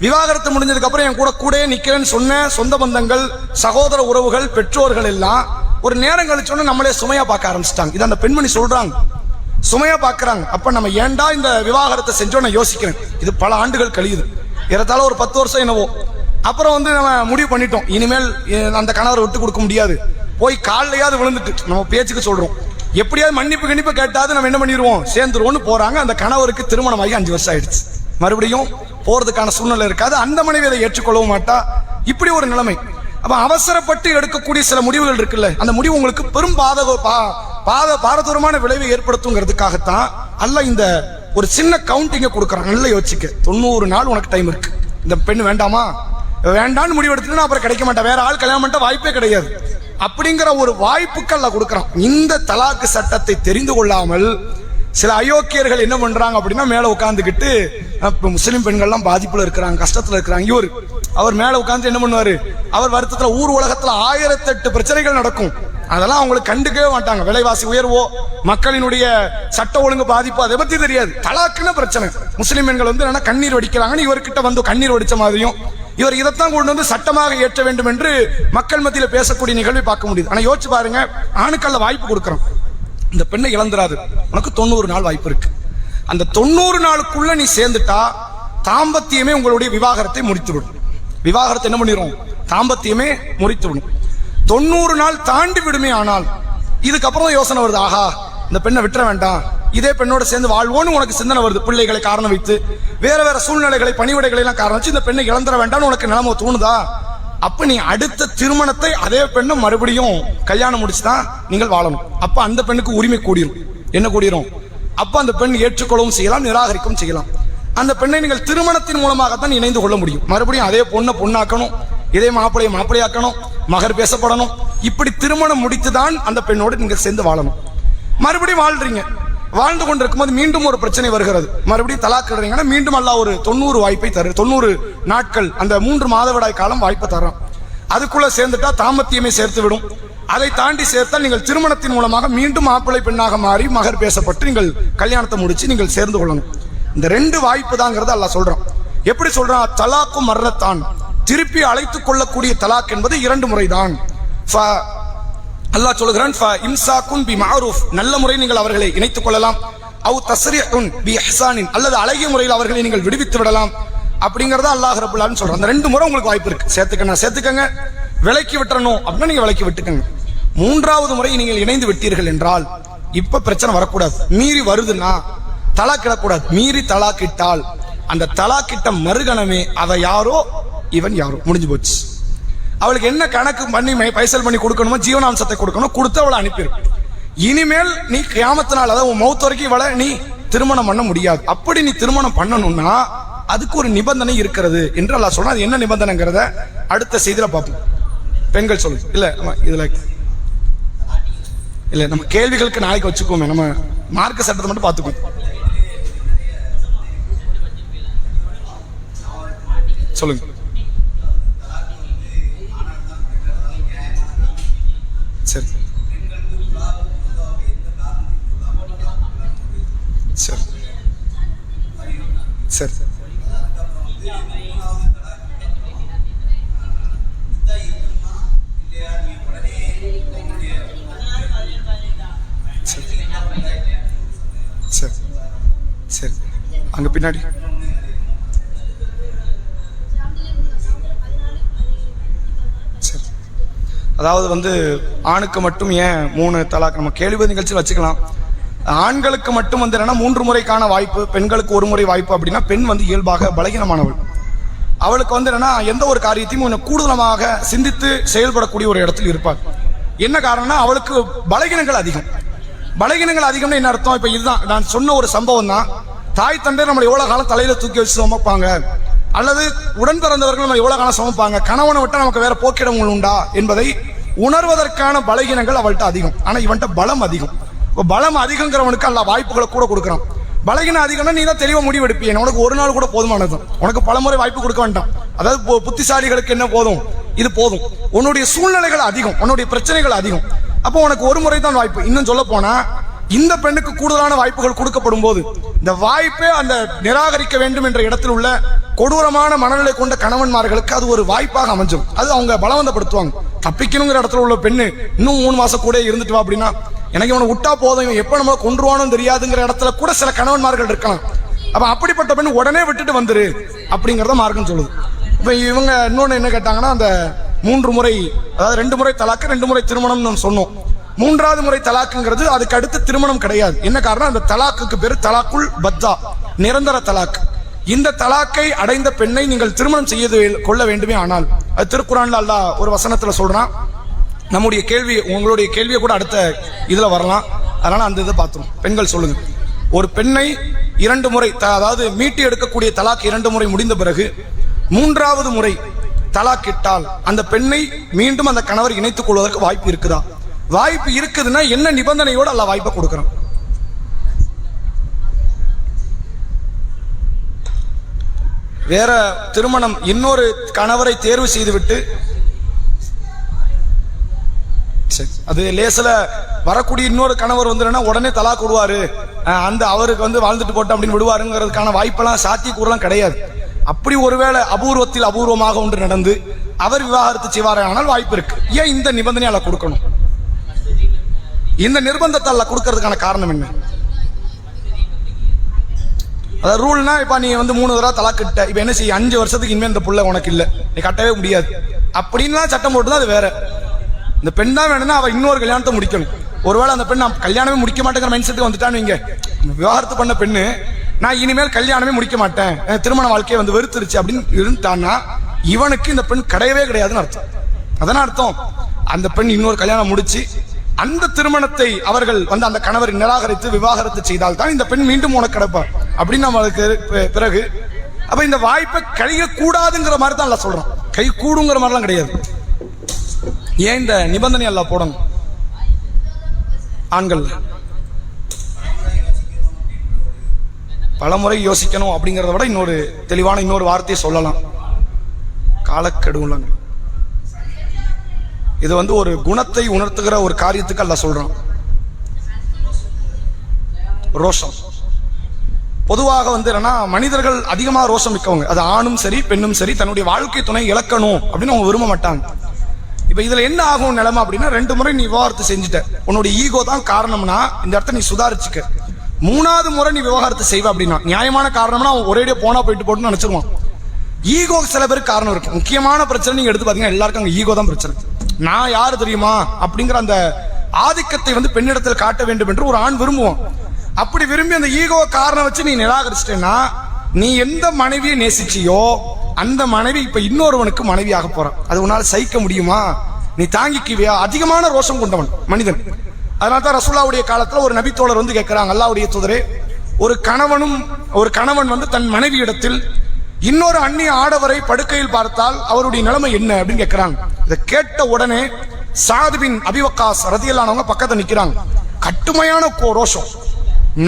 விவாகரத்து முடிஞ்சதுக்கு அப்புறம் என் கூட நிக்கிறேன்னு சொன்ன சொந்த பந்தங்கள், சகோதர உறவுகள், பெற்றோர்கள் எல்லாம் ஒரு நேரம் கழிச்சோன்னு நம்மளே சுமையா பார்க்க ஆரம்பிச்சிட்டாங்க. இது அந்த பெண்மணி சொல்றாங்க, சுமையா பாக்குறாங்க. அப்ப நம்ம ஏன்டா இந்த விவாகரத்தை செஞ்சோம் நான் யோசிக்கிறேன். இது பல ஆண்டுகள் கழியுது, ஏறத்தாழ ஒரு 10 வருஷம் என்னவோ. அப்புறம் நம்ம முடிவு பண்ணிட்டோம், இனிமேல் அந்த கணவரை விட்டு கொடுக்க முடியாது. போய் காலையாவது விழுந்துட்டு நம்ம பேச்சுக்கு சொல்றோம், எப்படியாவது மன்னிப்பு கேட்டாவது நம்ம என்ன பண்ணிடுவோம், சேர்ந்துருவோம்னு போறாங்க. அந்த கணவருக்கு திருமணமாகி 5 வருஷம் ஆயிடுச்சு. மறுபடியும் போறதுக்கான சூழ்நிலை இருக்காது. அந்த மனைவி அதை ஏற்றுக்கொள்ளவும் மாட்டா. இப்படி ஒரு நிலைமை. அப்ப அவசரப்பட்டு எடுக்கக்கூடிய சில முடிவுகள் இருக்குல்ல, அந்த முடிவு உங்களுக்கு பெரும் பாரதூரமான விளைவை ஏற்படுத்துங்கிறதுக்காகத்தான் அல்லாஹ் இந்த ஒரு சின்ன கவுண்டிங்க கொடுக்கறான். நல்லா யோசிச்சுக்க, 90 நாள் உனக்கு டைம் இருக்கு. இந்த பெண் வேண்டாமா, வேண்டான்னு முடிவு எடுத்துட்டா அப்புறம் கிடைக்க மாட்டா, வேற ஆள் கல்யாணம் பண்ணிட்டா வாய்ப்பே கிடையாது. அப்படிங்கிற ஒரு வாய்ப்புக்கு அல்லாஹ் கொடுக்கறான். இந்த தலாக்கு சட்டத்தை தெரிந்து கொள்ளாமல் சில அயோக்கியர்கள் என்ன பண்றாங்க அப்படின்னா, மேல உட்கார்ந்துக்கிட்டு முஸ்லிம் பெண்கள்லாம் பாதிப்புல இருக்கிறாங்க, கஷ்டத்துல இருக்கிறாங்க. அவர் மேல உட்கார்ந்து என்ன பண்ணுவாரு, அவர் வருத்தத்துல ஊர் உலகத்துல 1008 பிரச்சனைகள் நடக்கும், அதெல்லாம் அவங்களுக்கு கண்டுக்கவே மாட்டாங்க. விலைவாசி உயர்வோ மக்களினுடைய சட்ட ஒழுங்கு பாதிப்போ அதை பத்தி தெரியாது. தலாக்குன்னு பிரச்சனை. முஸ்லிம் பெண்கள் வந்து என்ன கண்ணீர் வடிக்கிறாங்கன்னு இவர்கிட்ட வந்து கண்ணீர் வடிச்ச மாதிரியும் இவர் இதைத்தான் கொண்டு வந்து சட்டமாக ஏற்ற வேண்டும் என்று மக்கள் மத்தியில பேசக்கூடிய நிகழ்வை பார்க்க முடியுது. ஆனா யோசிச்சு பாருங்க, ஆணுக்கல்ல வாய்ப்பு கொடுக்கிறோம், இந்த பெண்ணை இழந்துராது, உனக்கு 90 நாள் வாய்ப்பு இருக்கு. அந்த 90 நாளுக்குள்ள நீ சேர்ந்துட்டா தாம்பத்தியமே உங்களுடைய விவாகரத்தை முடித்துவிடும். விவாகரத்தை என்ன பண்ணிடும், தாம்பத்தியமே முறித்துவிடும். 90 நாள் தாண்டி விடுமே ஆனால் இதுக்கப்புறம் யோசனை வருது, ஆஹா இந்த பெண்ணை விட்டுற வேண்டாம், இதே பெண்ணோட சேர்ந்து வாழ்வோன்னு உனக்கு சிந்தனை வருது. பிள்ளைகளை காரணம் வைத்து வேற வேற சூழ்நிலைகளை பணிவிடைகளை எல்லாம் காரணம் வச்சு இந்த பெண்ணை இழந்துட வேண்டாம்னு உனக்கு நிலைமை தோணுதா, அப்ப நீ அடுத்த திருமணத்தை அதே பெண்ணை மறுபடியும் கல்யாணம் முடிச்சுதான் நீங்கள் வாழணும். அப்ப அந்த பெண்ணுக்கு உரிமை கூடிரும். என்ன கூடிரும், அப்ப அந்த பெண் ஏற்றுக்கொள்ளவும் செய்யலாம், நிராகரிக்கவும் செய்யலாம். அந்த பெண்ணை நீங்கள் திருமணத்தின் மூலமாகத்தான் இணைந்து கொள்ள முடியும். மறுபடியும் அதே பொண்ணை பொண்ணாக்கணும், இதே மாப்பிளையை மாப்பிளையாக்கணும், மகர் பேசப்படணும். இப்படி திருமணம் முடித்துதான் அந்த பெண்ணோடு நீங்கள் சேர்ந்து வாழணும். மறுபடியும் வாழ்றீங்க, வாழ்ந்து கொண்டிருக்கும் போது மீண்டும் ஒரு பிரச்சனை வருகிறது, மறுபடியும் தலாக்கிடுறீங்கன்னா மீண்டும் அல்லாஹ் ஒரு 90 வாய்ப்பை தரு, 90 நாட்கள் அந்த 3 மாதவிடாய் காலம் வாய்ப்பை தர்றான். அதுக்குள்ள சேர்ந்துட்டா தாம்பத்தியமே சேர்த்து விடும். அதை தாண்டி சேர்த்தால் நீங்கள் திருமணத்தின் மூலமாக மீண்டும் மாப்பிள்ளை பெண்ணாக மாறி மகர் பேசப்பட்டு நீங்கள் கல்யாணத்தை முடிச்சு நீங்கள் சேர்ந்து கொள்ளணும். இந்த 2 வாய்ப்பு தாங்கிறத அல்லாஹ் சொல்றான். எப்படி சொல்றான், தலாக்கும் மர்ரத்தான், திருப்பி அழைத்துக் கொள்ளக்கூடிய தலாக் என்பது 2 முறைதான். அல்லாஹ் சொல்கிறான், இம்சாக்குன் பி மஅரூஃப், நல்ல முறை நீங்கள் அவர்களை இணைத்துக் கொள்ளலாம். அவு தஸ்ரீஹுன் பி இஹ்சானின், அல்லது அழகிய முறையில் அவர்களை நீங்கள் விடுவித்து விடலாம். அப்படிங்கறத அல்லாஹ் ரப்பல் ஆலமீன் சொல்றான். அந்த 2 முறை உங்களுக்கு வாய்ப்பு இருக்கு. சேர்த்துக்கங்க, விலைக்கு விட்டுறணும் அப்படின்னா நீங்க விலைக்கு விட்டுக்கங்க. 3வது முறை நீங்கள் இணைந்து விட்டீர்கள் என்றால் இப்ப பிரச்சனை வரக்கூடாது. மீறி வருதுன்னா தலாக்கிடக்கூடாது. மீறி தலாக்கிட்டால் அந்த தலாக்கிட்ட மறுகணமே அவ யாரோ இவன் யாரோ, முடிஞ்சு போச்சு. அவளுக்கு என்ன கணக்கு பண்ணி பைசல் பண்ணி கொடுக்கணுமோ, ஜீவனாம்சத்தை கொடுக்கணும், கொடுத்து அவளை அனுப்பிடும். இனிமேல் நீ கியாமத்தினால், அதாவது மௌத் வரைக்கும் இவளை நீ திருமணம் பண்ண முடியாது. அப்படி நீ திருமணம் பண்ணணும்னா அதுக்கு ஒரு நிபந்தனை இருக்கிறது என்று அல்லாஹ் சொல்றான். அது என்ன நிபந்தனைங்கிறத அடுத்த செய்தியில பார்ப்போம். பெண்கள் சொல்லுங்க, இல்ல நம்ம கேள்விகளுக்கு நாளைக்கு வச்சுக்கோமே, நம்ம மார்க்க சட்டத்தை மட்டும் பார்த்துக்கோ. சொல்லுங்க. சரி சரி சரி சரி சரி அங்க பின்னாடி அதாவது வந்து ஆணுக்கு மட்டும் ஏன் 3 தலாக், நம்ம கேள்வி நிகழ்ச்சி வச்சுக்கலாம். ஆண்களுக்கு மட்டும் வந்து என்னன்னா 3 முறைக்கான வாய்ப்பு, பெண்களுக்கு 1 முறை வாய்ப்பு. அப்படின்னா பெண் வந்து இயல்பாக பலகீனமானவள். அவளுக்கு வந்து என்னன்னா எந்த ஒரு காரியத்தையும் கொஞ்சம் கூடுதலமாக சிந்தித்து செயல்படக்கூடிய ஒரு இடத்தில் இருப்பாள். என்ன காரணம்னா அவளுக்கு பலகீனங்கள் அதிகம். பலகீனங்கள் அதிகம்னு என்ன அர்த்தம், இப்ப இதுதான் நான் சொன்ன ஒரு சம்பவம் தான். தாய் தந்தை நம்மளை எவ்வளவு காலம் தலையில தூக்கி வச்சு சுமப்பாங்க, அல்லது உடன் பிறந்தவர்கள் நம்ம எவ்வளவு காலம் சுமப்பாங்க, கணவனை விட்டா நமக்கு வேற போக்கிடங்கள் உண்டா என்பதை உணர்வதற்கான பலகீனங்கள் அவள்கிட்ட அதிகம். ஆனா இவன்ட்ட பலம் அதிகம். பலம் அதிகங்கிறவனுக்கு அல்ல வாய்ப்புகளை கூட கொடுக்குறான். பலகீனம் அதிகம்னா நீ தான் தெளிவாக முடிவெடுப்பீங்க. உனக்கு 1 நாள் கூட போதுமானது, உனக்கு பலமுறை வாய்ப்பு கொடுக்க வேண்டாம். அதாவது புத்திசாலிகளுக்கு என்ன போதும், இது போதும். உன்னுடைய சூழ்நிலைகள் அதிகம், உன்னுடைய பிரச்சனைகள் அதிகம். அப்போ உனக்கு 1 முறை தான் வாய்ப்பு. இன்னும் சொல்ல போனா இந்த பெண்ணுக்கு கூடுதலான வாய்ப்புகள் கொடுக்கப்படும் போது இந்த வாய்ப்பே அந்த நிராகரிக்க வேண்டும் என்ற இடத்தில் உள்ள கொடூரமான மனநிலை கொண்ட கணவன்மார்களுக்கு அது ஒரு வாய்ப்பாக அமைஞ்சும். அது அவங்க பலவந்தப்படுத்துவாங்க. தப்பிக்கணுங்கிற இடத்துல உள்ள பெண்ணு இன்னும் 3 மாசம் கூட இருந்துட்டு வா அப்படின்னா, எனக்கு இவனை விட்டா போதும், இவன் எப்ப நம்ம கொன்றுவானு தெரியாதுங்கிற இடத்துல கூட சில கணவன்மார்கள் இருக்கலாம். அப்ப அப்படிப்பட்ட பெண் உடனே விட்டுட்டு வந்துரு அப்படிங்கறத மார்க்கம் சொல்லுது. இப்ப இவங்க இன்னொன்னு என்ன கேட்டாங்கன்னா, அந்த 3 முறை, அதாவது 2 முறை தலாக்கு, 2 முறை திருமணம் நம்ம சொன்னோம். 3வது முறை தலாக்குங்கிறது அதுக்கு அடுத்து திருமணம் கிடையாது. என்ன காரணம், அந்த தலாக்குக்கு பேரு தலாக்குல் பத்தா, நிரந்தர தலாக். இந்த தலாக்கை அடைந்த பெண்ணை நீங்கள் திருமணம் செய்து கொள்ள வேண்டுமே ஆனால், அது திருக்குறான்ல அல்லாஹ் ஒரு வசனத்துல சொல்றான். நம்முடைய கேள்வி, உங்களுடைய கேள்வியை கூட அடுத்த இதுல வரலாம், அதனால அந்த இதை பார்த்தோம். பெண்கள் சொல்லுங்க, ஒரு பெண்ணை 2 முறை, அதாவது மீட்டி எடுக்கக்கூடிய தலாக் 2 முறை முடிந்த பிறகு 3வது முறை தலாக்கிட்டால் அந்த பெண்ணை மீண்டும் அந்த கணவர் இணைத்துக் கொள்வதற்கு வாய்ப்பு இருக்குதா? வாய்ப்பு இருக்குதுன்னா என்ன நிபந்தனையோடு அல்லாஹ் வாய்ப்பை கொடுக்கறான்? வேற திருமணம் இன்னொரு கணவரை தேர்வு செய்துவிட்டு, அது லேசில வரக்கூடிய இன்னொரு கணவர் வந்துன்னா உடனே தலாக் விடுவாரு, அந்த அவருக்கு வந்து வாழ்ந்துட்டு போட்டோம் அப்படின்னு விடுவாருங்கிறதுக்கான வாய்ப்பெல்லாம் சாத்தியக்கூறலாம் கிடையாது. அப்படி ஒருவேளை அபூர்வத்தில் அபூர்வமாக ஒன்று நடந்து அவர் விவாகரத்து செய்வாரே ஆனால் வாய்ப்பு இருக்கு. ஏன் இந்த நிபந்தனை அல்ல கொடுக்கணும்? இந்த நிர்பந்தத்தை அல்ல கொடுக்கறதுக்கான காரணம் என்ன? அதாவது ரூல்னா இப்ப நீ வந்து 3 தடவை தலாக்கிட்ட, இப்ப என்ன செய்ய, 5 வருஷத்துக்கு இனிமே இந்த புள்ள உனக்கு இல்ல, நீ கட்டவே முடியாது அப்படின்லாம் சட்டம் போட்டுதான் அது வேற. இந்த பெண் தான் வேணும்னா அவ இன்னொரு கல்யாணத்தை முடிக்கணும். ஒருவேளை அந்த பெண் நான் கல்யாணமே முடிக்க மாட்டேங்கிற மைண்ட் செட்டுக்கு வந்துட்டான்னு வைங்க, விவாகரத்து பண்ண பெண்ணு நான் இனிமேல் கல்யாணமே முடிக்க மாட்டேன், திருமண வாழ்க்கையை வந்து வெறுத்துருச்சு அப்படின்னு இருந்தான்னா இவனுக்கு இந்த பெண் கிடையவே கிடையாதுன்னு அர்த்தம். அதான அர்த்தம். அந்த பெண் இன்னொரு கல்யாணம் முடிச்சு அந்த திருமணத்தை அவர்கள் வந்து அந்த கணவர் நிராகரித்து விவாகரத்து செய்தால் தான் இந்த பெண் மீண்டும் உனக்கு கிடைப்பார் அப்படின்னு நம்மளுக்கு பிறகு அப்ப இந்த வாய்ப்பை கழிய கூடாதுங்கிற மாதிரி தான் எல்லாம் சொல்றோம். கை கூடுங்கிற மாதிரிலாம் கிடையாது. ஏன் இந்த நிபந்தனை எல்லாம் போடணும்? ஆண்கள் பலமுறை யோசிக்கணும் அப்படிங்கறத விட இன்னொரு தெளிவான இன்னொரு வார்த்தையை சொல்லலாம், காலக்கெடுவுலங்க. இது வந்து ஒரு குணத்தை உணர்த்துகிற ஒரு காரியத்துக்கு அல்ல சொல்றான். ரோஷம் பொதுவாக வந்து என்னன்னா, மனிதர்கள் அதிகமாக ரோஷம் மிக்கவங்க. அது ஆணும் சரி பெண்ணும் சரி, தன்னுடைய வாழ்க்கை துணை இழக்கணும் அப்படின்னு அவங்க விரும்ப மாட்டாங்க. இப்ப இதுல என்ன ஆகும் நிலைமை அப்படின்னா, 2 முறை நீ விவாகரத்து செஞ்சுட்ட, உன்னுடைய ஈகோ தான் காரணம்னா இந்த இடத்த நீ சுதாரிச்சுக்க. 3வது முறை நீ விவாகரத்து செய்வ அப்படின்னா நியாயமான காரணம்னா அவன் ஒரேடியா போனா போயிட்டு போட்டுன்னு நினைச்சிருவான். ஈகோ சில பேருக்கு காரணம் இருக்கு. முக்கியமான பிரச்சனை நீங்க எடுத்து பாத்தீங்கன்னா எல்லாருக்கும் அங்க ஈகோ தான் பிரச்சனை. நான் யாரு தெரியுமா அப்படிங்கிற அந்த ஆதிக்கத்தை வந்து பெண்ணிடத்தில் காட்ட வேண்டும் என்று ஒரு ஆண் விரும்புவான். அப்படி விரும்பி அந்த ஈகோ காரணம் வச்சு நீ நிராகரிச்சிட்டேன்னா, நீ எந்த மனைவியை நேசிச்சியோ அந்த மனைவி இப்ப இன்னொருவனுக்கு மனைவியாக போறான். அது உன்னால சகிக்க முடியுமா? நீ தாங்கிக்குவியா? அதிகமான ரோஷம் கொண்டவன் மனிதன். அதனால்தான் ரசூலுல்லாஹ்வுடைய காலத்துல ஒரு நபித்தோழர் வந்து கேட்கிறாங்க, அல்லாஹ்வுடைய தூதரே, ஒரு கணவன் வந்து தன் மனைவியிடத்தில் இன்னொரு அந்நிய ஆடவரை படுக்கையில் பார்த்தால் அவருடைய நிலைமை என்ன அப்படின்னு கேட்கிறாங்க. இதை கேட்ட உடனே சாத் பின் அபி வக்காஸ் ரலியல்லாஹு அன்ஹு பக்கத்துல நிக்கிறாங்க. கட்டுமையான ரோஷம்.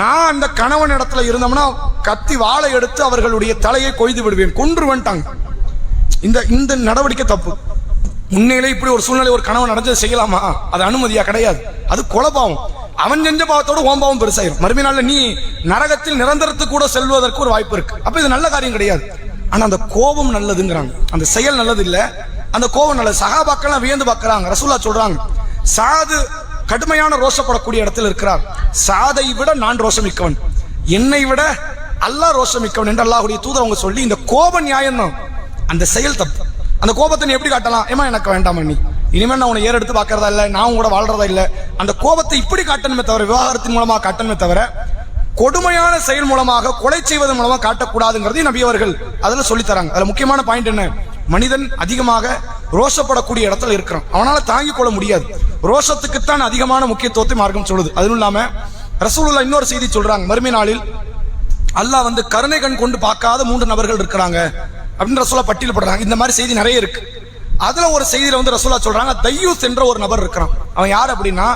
நான் அந்த கணவன் இடத்துல இருந்தோம்னா கத்தி வாளை எடுத்து அவர்களுடைய தலையை கொய்து விடுவேன், கொன்றுவன்ட்டாங்க. இந்த நடவடிக்கை தப்பு. உண்மையிலே இப்படி ஒரு சூழ்நிலை ஒரு கணவன் நடந்தது செய்யலாமா? அது அனுமதியா? கிடையாது. அது கொலைபாவம். அவன் செஞ்ச பாவத்தோட ஓம்பாவம் பெருசாயிரும். மறுமை நாள்ல நீ நரகத்தில் நிரந்தரத்துக்கு கூட செல்வதற்கு ஒரு வாய்ப்பு இருக்கு. அப்ப இது நல்ல காரியம் கிடையாது. ஆனா அந்த கோபம் நல்லதுங்கிறாங்க. அந்த செயல் நல்லது இல்ல, அந்த கோபம் நல்லது. சஹாபாக்கள் வியந்து பார்க்கறாங்க. ரசூலுல்லாஹ் சொல்றாங்க, சாது கடுமையான ரோஷப்படக்கூடிய இடத்தில் இருக்கிறார். சாதை விட நான் ரோஷமிக்கவன், என்னை விட அல்லாஹ் ரோஷமிக்கவன் என்று அல்லாஹ்வுடைய தூதர் அவங்க சொல்லி, இந்த கோப நியாயம் தான், அந்த செயல் தப்பு. அந்த கோபத்தை நீ எப்படி காட்டலாம்? ஏமா எனக்கு வேண்டாம் நீ இனிமேல் நான் உன்னை ஏறெடுத்து பார்க்கறதா இல்ல, நான் கூட வாழ்றதா இல்ல. அந்த கோபத்தை இப்படி காட்டணுமே தவிர, விவாகரத்தின் மூலமாக காட்டணுமே தவிர கொடுமையான செயல் மூலமாக கொலை செய்வதன் மூலமாக காட்டக்கூடாதுங்கிறது நபி அவர்கள் அதுல சொல்லி தராங்க. அதுல முக்கியமான பாயிண்ட் என்ன? மனிதன் அதிகமாக ரோஷப்படக்கூடிய இடத்துல இருக்கிறான், அவனால தாங்கிக் கொள்ள முடியாது. ரோஷத்துக்குத்தான் அதிகமான முக்கியத்துவத்தை மார்க்கம் சொல்லுது. அதுவும் இல்லாம ரசூலுல்லாஹ் இன்னொரு செய்தி சொல்றாங்க, மறுமை நாளில் அல்லாஹ் வந்து கருணை கண் கொண்டு பார்க்காத 3 நபர்கள் இருக்கிறாங்க அப்படின்னு ரசூலுல்லாஹ் பட்டியல் பண்றாங்க. இந்த மாதிரி செய்தி நிறைய இருக்கு. அதுல ஒரு செய்தியில வந்து ரசூலுல்லாஹ் சொல்றாங்க, தையூஸ் என்ற ஒரு நபர் இருக்கிறான். அவன் யார் அப்படின்னா,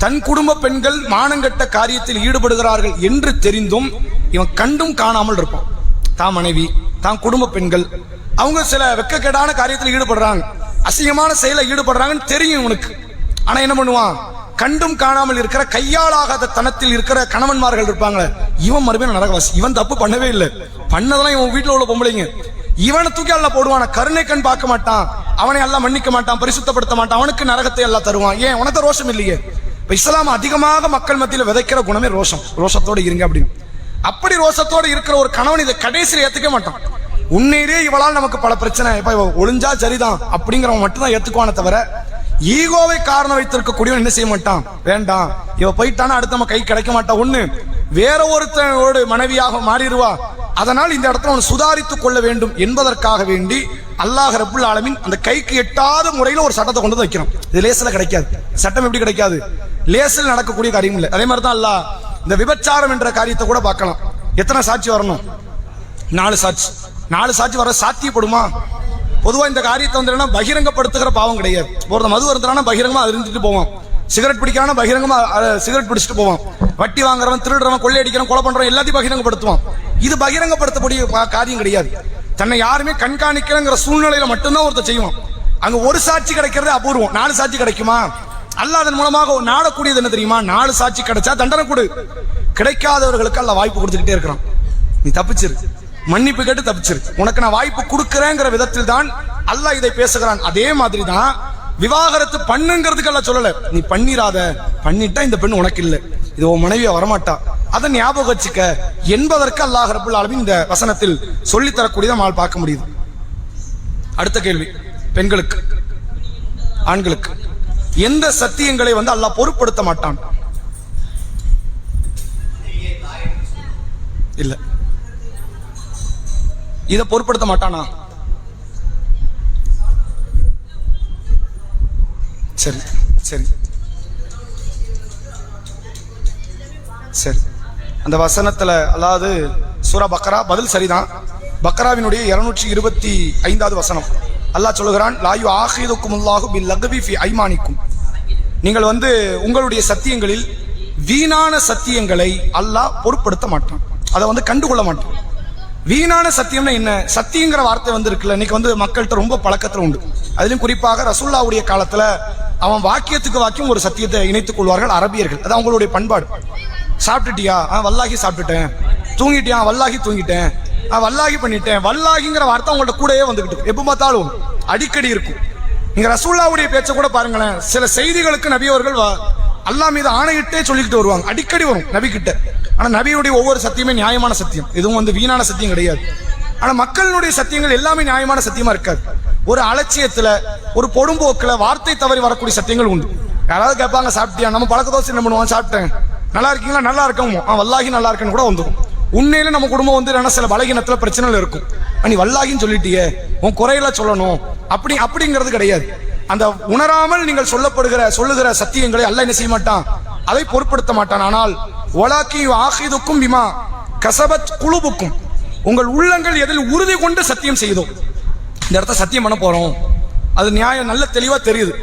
தன் குடும்ப பெண்கள் மானங்கட்ட காரியத்தில் ஈடுபடுகிறார்கள் என்று தெரிந்தும் இவன் கண்டும் காணாமல் இருப்பான். தான் மனைவி, தான் குடும்ப பெண்கள் அவங்க சில வெக்கக்கேடான காரியத்தில் ஈடுபடுறாங்க, அசிங்கமான செயலை ஈடுபடுறாங்கன்னு தெரியும் இவனுக்கு. ஆனா என்ன பண்ணுவான்? கண்டும் காணாமல் இருக்கிற கையாளாகாத தனத்தில் இருக்கிற கணவன்மார்கள் இருப்பாங்க, இவன் மறுபடியும் நரகவாசி. இவன் தப்பு பண்ணவே இல்லை, பண்ணதெல்லாம் இவன் வீட்டுல உள்ள பொம்பளைங்க. இவனை தூக்கி அல்ல போடுவான், கருணை கண் பார்க்க மாட்டான், அவனை எல்லாம் மன்னிக்க மாட்டான், பரிசுத்தப்படுத்த மாட்டான், அவனுக்கு நரகத்தை எல்லாம் தருவான். ஏன்? உனக்கு ரோஷம் இல்லையே. இப்ப இஸ்லாம் அதிகமாக மக்கள் மத்தியில் விதைக்கிற குணமே ரோஷம். ரோஷத்தோடு இருங்க அப்படின்னு. அப்படி ரோஷத்தோடு இருக்கிற ஒரு கணவன் இதை கடைசியில் ஏத்துக்க மாட்டான். உண்மையிலே இவளால் நமக்கு பல பிரச்சனை, இப்ப ஒளிஞ்சா சரிதான் அப்படிங்கிறவன் மட்டும்தான் ஏத்துக்குவானே தவிர, ஈகோவை காரணம் வைத்திருக்கக்கூடியவன் என்ன செய்ய மாட்டான்? வேண்டாம் இவ போயிட்டானா அடுத்த நம்ம கை கிடைக்க மாட்டா, ஒண்ணு வேற ஒருத்தனோடு மனைவியாக மாறிடுவா, அதனால் இந்த இடத்துல அவன் சுதாரித்துக் கொள்ள வேண்டும் என்பதற்காக வேண்டி அல்லாஹ் ரப்புல் ஆலமீன் அந்த கைக்கு எட்டாத முறையில ஒரு சட்டத்தை கொண்டு வைக்கிறோம். இது லேசில கிடைக்காது. சட்டம் எப்படி கிடைக்காது? லேசில் நடக்கக்கூடிய காரியம் இல்லை. அதே மாதிரி தான் அல்லாஹ் இந்த விபச்சாரம் என்ற காரியத்தை கூட பார்க்கலாம். எத்தனை சாட்சி வரணும்? 4 சாட்சி. 4 சாட்சி வர சாத்தியப்படுமா? பொதுவா இந்த காரியத்தை வந்து பகிரங்கப்படுத்துகிற பாவம் கிடையாது. ஒரு மது வருந்தானா பகிரங்கமா இருந்துட்டு போவான், சிகரெட் பிடிக்கிறான பகிரங்கமா சிகரெட் பிடிச்சிட்டு போவான், வட்டி வாங்குறவன், திருடுறவன், கொள்ளையடிக்கிறவன், கொலை பண்றவன் எல்லாத்தையும் பகிரங்கப்படுத்துவான். இது பகிரங்கப்படுத்தக்கூடிய காரியம் கிடையாது. தன்னை யாருமே கண்காணிக்கலங்கிற சூழ்நிலையில மட்டும்தான் ஒருத்தர் செய்வான். அங்க ஒரு சாட்சி கிடைக்கிறது அபூர்வம். 4 சாட்சி கிடைக்குமா? அல்லாஹ் அதன் மூலமாக நாடக்கூடியது என்ன தெரியுமா? 4 சாட்சி கிடைச்சா தண்டனை கொடு. கிடைக்காதவர்களுக்கு அல்லாஹ் வாய்ப்பு கொடுத்துக்கிட்டே இருக்கிறான். நீ தப்பிச்சிரு, மன்னிப்பு கேட்டு தப்பிச்சிரு, உனக்கு நான் வாய்ப்பு கொடுக்கிறேங்கிற விதத்தில் தான் அல்லாஹ் இதை பேசுகிறான். அதே மாதிரி தான் விவாகரத்து பண்ணுங்கிறதுக்கு அல்லாஹ் சொல்லல, நீ பண்ணிராத, பண்ணிட்டா இந்த பெண் உனக்கு இல்லை, இது உன் மனைவியா வரமாட்டா, அதை ஞாபகம் வச்சுக்க என்பதற்கு அல்லாஹ் ரப்பல் ஆலமீன் இந்த வசனத்தில் சொல்லித் தரக்கூடியதை நம்மால் பார்க்க முடியுது. அடுத்த கேள்வி, பெண்களுக்கு ஆண்களுக்கு எந்த சத்தியங்களை அல்லாஹ் பொருட்படுத்த மாட்டான்? இல்ல, இத பொருட்படுத்த மாட்டானா? சரி சரி சரி. அந்த வசனத்துல அதாவது சூரா பக்ரா பதில் சரிதான். பக்ராவினுடைய 225வது வசனம் அல்லாஹ் சொல்லுகிறான், லாயு ஆஹிதுக்குமுல்லாஹு பில் லக்வி ஃபி ஐமானிக்கும். நீங்கள் உங்களுடைய சத்தியங்களில் வீணான சத்தியங்களை அல்லாஹ் பொருட்படுத்த மாட்டான், அதை கண்டுகொள்ள மாட்டான். வீணான சத்தியம்னா என்ன? சத்தியங்கிற வார்த்தை இருக்குல்ல, இன்னைக்கு மக்கள்கிட்ட ரொம்ப பழக்கத்துல உண்டு. அதிலும் குறிப்பாக ரசூலுல்லாஹ்வுடைய காலத்துல அவன் வாக்கியத்துக்கு வாக்கியம் ஒரு சத்தியத்தை இணைத்துக் கொள்வார்கள் அரபியர்கள். அது அவங்களுடைய பண்பாடு. சாப்பிட்டுட்டியா? வல்லாகி சாப்பிட்டுட்டேன். தூங்கிட்டியா? வல்லாகி தூங்கிட்டேன். வல்லாகி பண்ணிட்டேன். வல்லாகிங்கிற வார்த்தை அவங்கள்ட்ட கூடயே வந்துகிட்டு எப்ப பார்த்தாலும் அடிக்கடி இருக்கும். நீங்க ரசூலுல்லாஹ்வுடைய பேச்ச கூட பாருங்களேன், சில செய்திகளுக்கு நபி அவர்கள் அல்லாஹ் மீது ஆணையிட்டே சொல்லிக்கிட்டு வருவாங்க, அடிக்கடி வரும் நபி கிட்ட. ஆனா நபியுடைய ஒவ்வொரு சத்தியமே நியாயமான சத்தியம், எதுவும் வீணான சத்தியம் கிடையாது. ஆனா மக்களுடைய சத்தியங்கள் எல்லாமே நியாயமான சத்தியமா இருக்காது. ஒரு அலட்சியத்துல, ஒரு பொடும்போக்குல வார்த்தை தவறி வரக்கூடிய சத்தியங்கள் உண்டு. யாராவது கேட்பாங்க, சாப்பிட்டியா? நம்ம பழக்க தோசை என்ன பண்ணுவோம், சாப்பிட்டேன். நல்லா இருக்கீங்களா? நல்லா இருக்கோம். வல்லாகி நல்லா இருக்குன்னு கூட வந்துடும். உண்மையில நம்ம குடும்பம் சில பலகீனத்துல பிரச்சனைகள் இருக்கும். நீ வல்லாகின்னு சொல்லிட்டியே, உன் குறையெல்லாம் சொல்லணும் அப்படிங்கிறது கிடையாது. அந்த உணராமல் நீங்கள் சொல்லுகிற சத்தியங்களை அல்லாஹ் என்ன செய்ய மாட்டான், அதை பொருட்படுத்த மாட்டான். ஆனால் வலாக்கி ஆஹிதுக்கும் பிமா கஸபத் குலூபுக்கும், உங்கள் உள்ளங்கள் எதில் உறுதி கொண்டு சத்தியம் செய்தோம். இந்த இடத்த சத்தியம் பண்ண போறோம், அது நியாயம் நல்ல தெளிவா தெரியுது.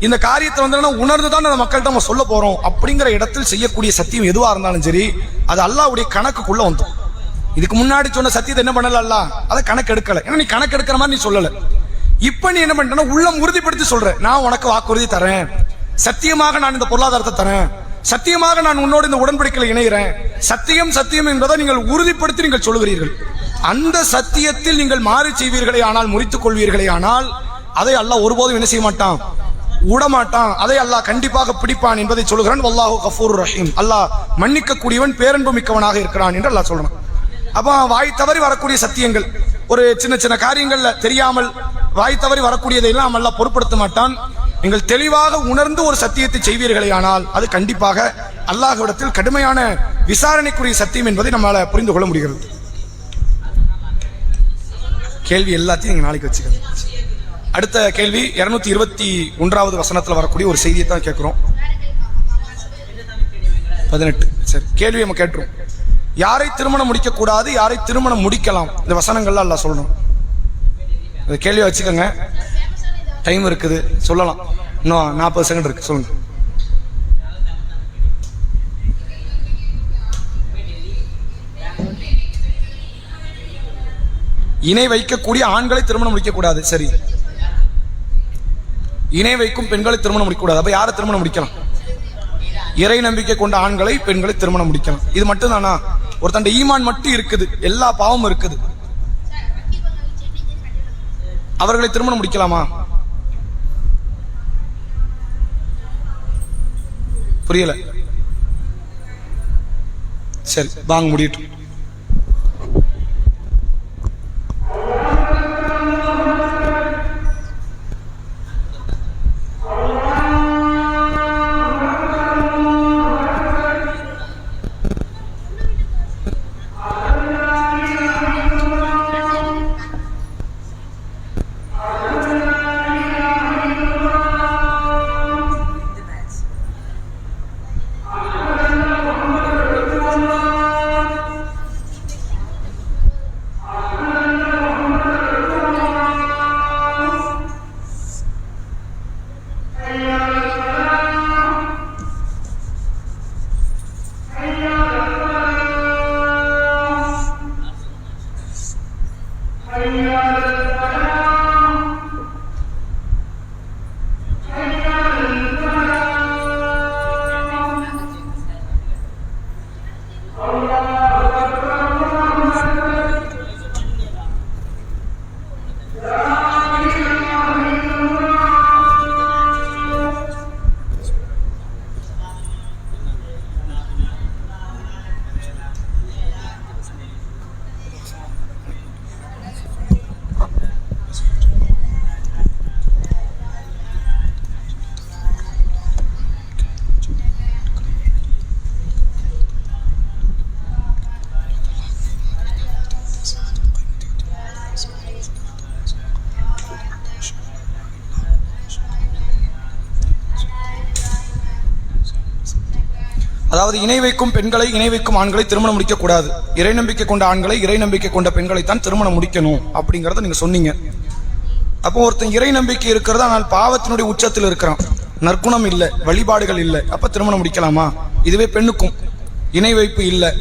இந்த காரியத்தை உணர்ந்துதான் அந்த மக்கள்கிட்ட நம்ம சொல்ல போறோம் அப்படிங்கிற இடத்தில் செய்யக்கூடிய சத்தியம் எதுவா இருந்தாலும் சரி, அது அல்லாஹ்வுடைய கணக்குக்குள்ள வந்துடும். இதுக்கு முன்னாடி சொன்ன சத்தியத்தை என்ன பண்ணல அல்லாஹ், அதை கணக்கு எடுக்கல. ஏன்னா நீ கணக்கு எடுக்கிற மாதிரி நீ சொல்லல. இப்ப நீ என்ன பண்ற, உள்ளம் உறுதிப்படுத்தி சொல்ற, நான் உனக்கு வாக்குறுதி தரேன், சத்தியமாக நான் இந்த பொருளாதாரத்தை தரேன், சத்தியமாக நான் உன்னோடு இந்த உடன்படிக்கையில் இணைகிறேன், சத்தியம் சத்தியம் என்பதை நீங்கள் உறுதிப்படுத்தி நீங்கள் சொல்லுகிறீர்கள். அந்த சத்தியத்தில் நீங்கள் மாறி செய்வீர்களே ஆனால், முறித்துக் கொள்வீர்களே ஆனால், அதை அல்லாஹ் ஒருபோதும் என்ன செய்ய மாட்டான், விடமாட்டான். அதை அல்லாஹ் கண்டிப்பாக பிடிப்பான் என்பதை சொல்லுகிறான். வல்லாஹு கஃபூர் ரஹீம், அல்லாஹ் மன்னிக்க கூடியவன் பேரன்பு மிக்கவனாக இருக்கிறான் என்று அல்லாஹ் சொல்றான். அப்ப வாய் தவறி வரக்கூடிய சத்தியங்கள், ஒரு சின்ன சின்ன காரியங்கள்ல தெரியாமல் வாய் தவறி வரக்கூடியதை எல்லாம் அல்லாஹ் பொருட்படுத்த மாட்டான். நீங்கள் தெளிவாக உணர்ந்து ஒரு சத்தியத்தை செய்வீர்களே ஆனால், அது கண்டிப்பாக அல்லாஹ்விடத்தில் கடுமையான விசாரணைக்குரிய சத்தியம் என்பதை நம்மளால புரிந்து கொள்ள முடிகிறது. கேள்வி எல்லாத்தையும் நீங்க நாளைக்கு வச்சுக்கணும். அடுத்த கேள்வி 221வது வசனத்துல வரக்கூடிய ஒரு செய்தியை தான் கேட்கிறோம். 18. சரி, கேள்வி நம்ம கேட்டுரும். யாரை திருமணம் முடிக்க கூடாது, யாரை திருமணம் முடிக்கலாம், இந்த வசனங்கள்ல அல்லாஹ் சொல்லணும். இந்த கேள்வியை வச்சுக்கோங்க, டைம் இருக்குது, சொல்லலாம். இன்னும் 40 செகண்ட் இருக்கு, சொல்லுங்க. இணை வைக்கக்கூடிய ஆண்களை திருமணம் முடிக்க கூடாது. சரி, இணை வைக்கும் பெண்களை திருமணம் முடிக்கக்கூடாது. அப்ப யாரை திருமணம் முடிக்கலாம்? இறை நம்பிக்கை கொண்ட ஆண்களை பெண்களை திருமணம் முடிக்கலாம். இது மட்டும் தானா? ஒருத்தண்ட ஈமான் மட்டும் இருக்குது, எல்லா பாவமும் இருக்குது, அவர்களை திருமணம் முடிக்கலாமா? புரியல. சரி, வாங்க முடியட்டும். அதாவது இணை வைக்கும் பெண்களை, இணை வைக்கும் ஆண்களை திருமணம் முடிக்க கூடாது. இறை நம்பிக்கை கொண்ட ஆண்களை, இறை நம்பிக்கை கொண்ட பெண்களை தான் திருமணம் முடிக்கணும் அப்படிங்கறத நீங்க சொன்னீங்க. அப்போ ஒருத்தன் இறை நம்பிக்கை இருக்கிறது, ஆனால் பாவத்தினுடைய உச்சத்தில் இருக்கிறான், நற்குணம் இல்லை, வழிபாடுகள் இல்லை, அப்ப திருமணம் முடிக்கலாமா? இதுவே பெண்ணுக்கும் இணை வைப்பு இல்லை,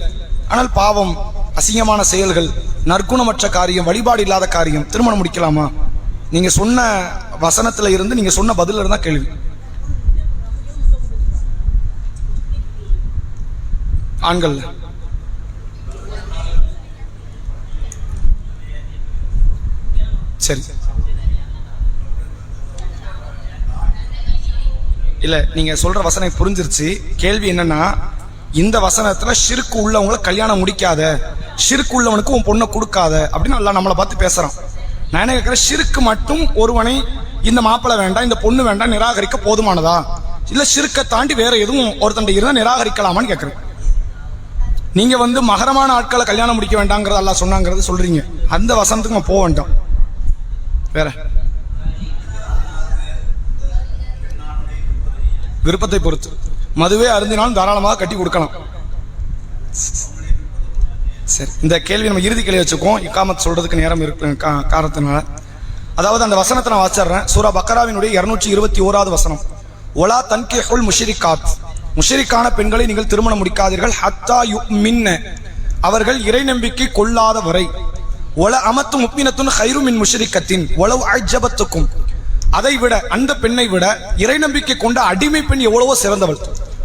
ஆனால் பாவம், அசிங்கமான செயல்கள், நற்குணமற்ற காரியம், வழிபாடு இல்லாத காரியம், திருமணம் முடிக்கலாமா? நீங்க சொன்ன வசனத்துல இருந்து, நீங்க சொன்ன பதில இருந்தா கேள்வி. ஆண்கள் சரி இல்ல, நீங்க சொல்ற வசனம் புரிஞ்சிருச்சு. கேள்வி என்னன்னா, இந்த வசனத்துல ஷிர்க் உள்ளவங்களை கல்யாணம் முடிக்காத, ஷிர்க் உள்ளவனுக்கு உன் பொண்ணை கொடுக்காத அப்படின்னு அல்லாஹ் நம்மளை பார்த்து பேசுறான். நான் என்ன கேட்கிறேன், ஷிர்க் மட்டும் ஒருவனை இந்த மாப்பிள்ளை வேண்டாம், இந்த பொண்ணு வேண்டாம் நிராகரிக்க போதுமானதா, இல்ல ஷிர்க்கை தாண்டி வேற எதுவும் ஒருத்தன் இருந்தா நிராகரிக்கலாமான்னு கேட்கிறேன். நீங்க மகரமான ஆட்களை கல்யாணம் முடிக்க வேண்டாங்கிறது அல்லாஹ் சொன்னாங்கிறது சொல்றீங்க, அந்த வசனத்துக்கு நம்ம போக வேண்டாம். வேற விருப்பத்தை பொறுத்து மதுவே அருந்தினாலும் தாராளமாக கட்டி கொடுக்கலாம். சரி, இந்த கேள்வி நம்ம இறுதி கேள்வி வச்சுக்கோம், இக்காமத் சொல்றதுக்கு நேரம் இருக்கு காரணத்தினால. அதாவது அந்த வசனத்தை நான் வாசிடுறேன். சூரா பக்கராவினுடைய 221வது வசனம், ஒலா தன்கிஹுல் முஷ்ரிகாத், முஷ்ரிக்கான பெண்களை நீங்கள் திருமணம் முடிக்காதீர்கள், ஹத்தா யுமின்ன, அவர்கள் இறை நம்பிக்கை கொள்ளாத வரை, ஒல அமத்து முக்மினத்துன் ஹைரு மின் முஷ்ரிக்கத்தின் ஒலவ் அஜபத்துக்கும், அதை விட, அந்த பெண்ணை விட இறை நம்பிக்கை கொண்ட அடிமை பெண் எவ்வளவோ சிறந்தவள்,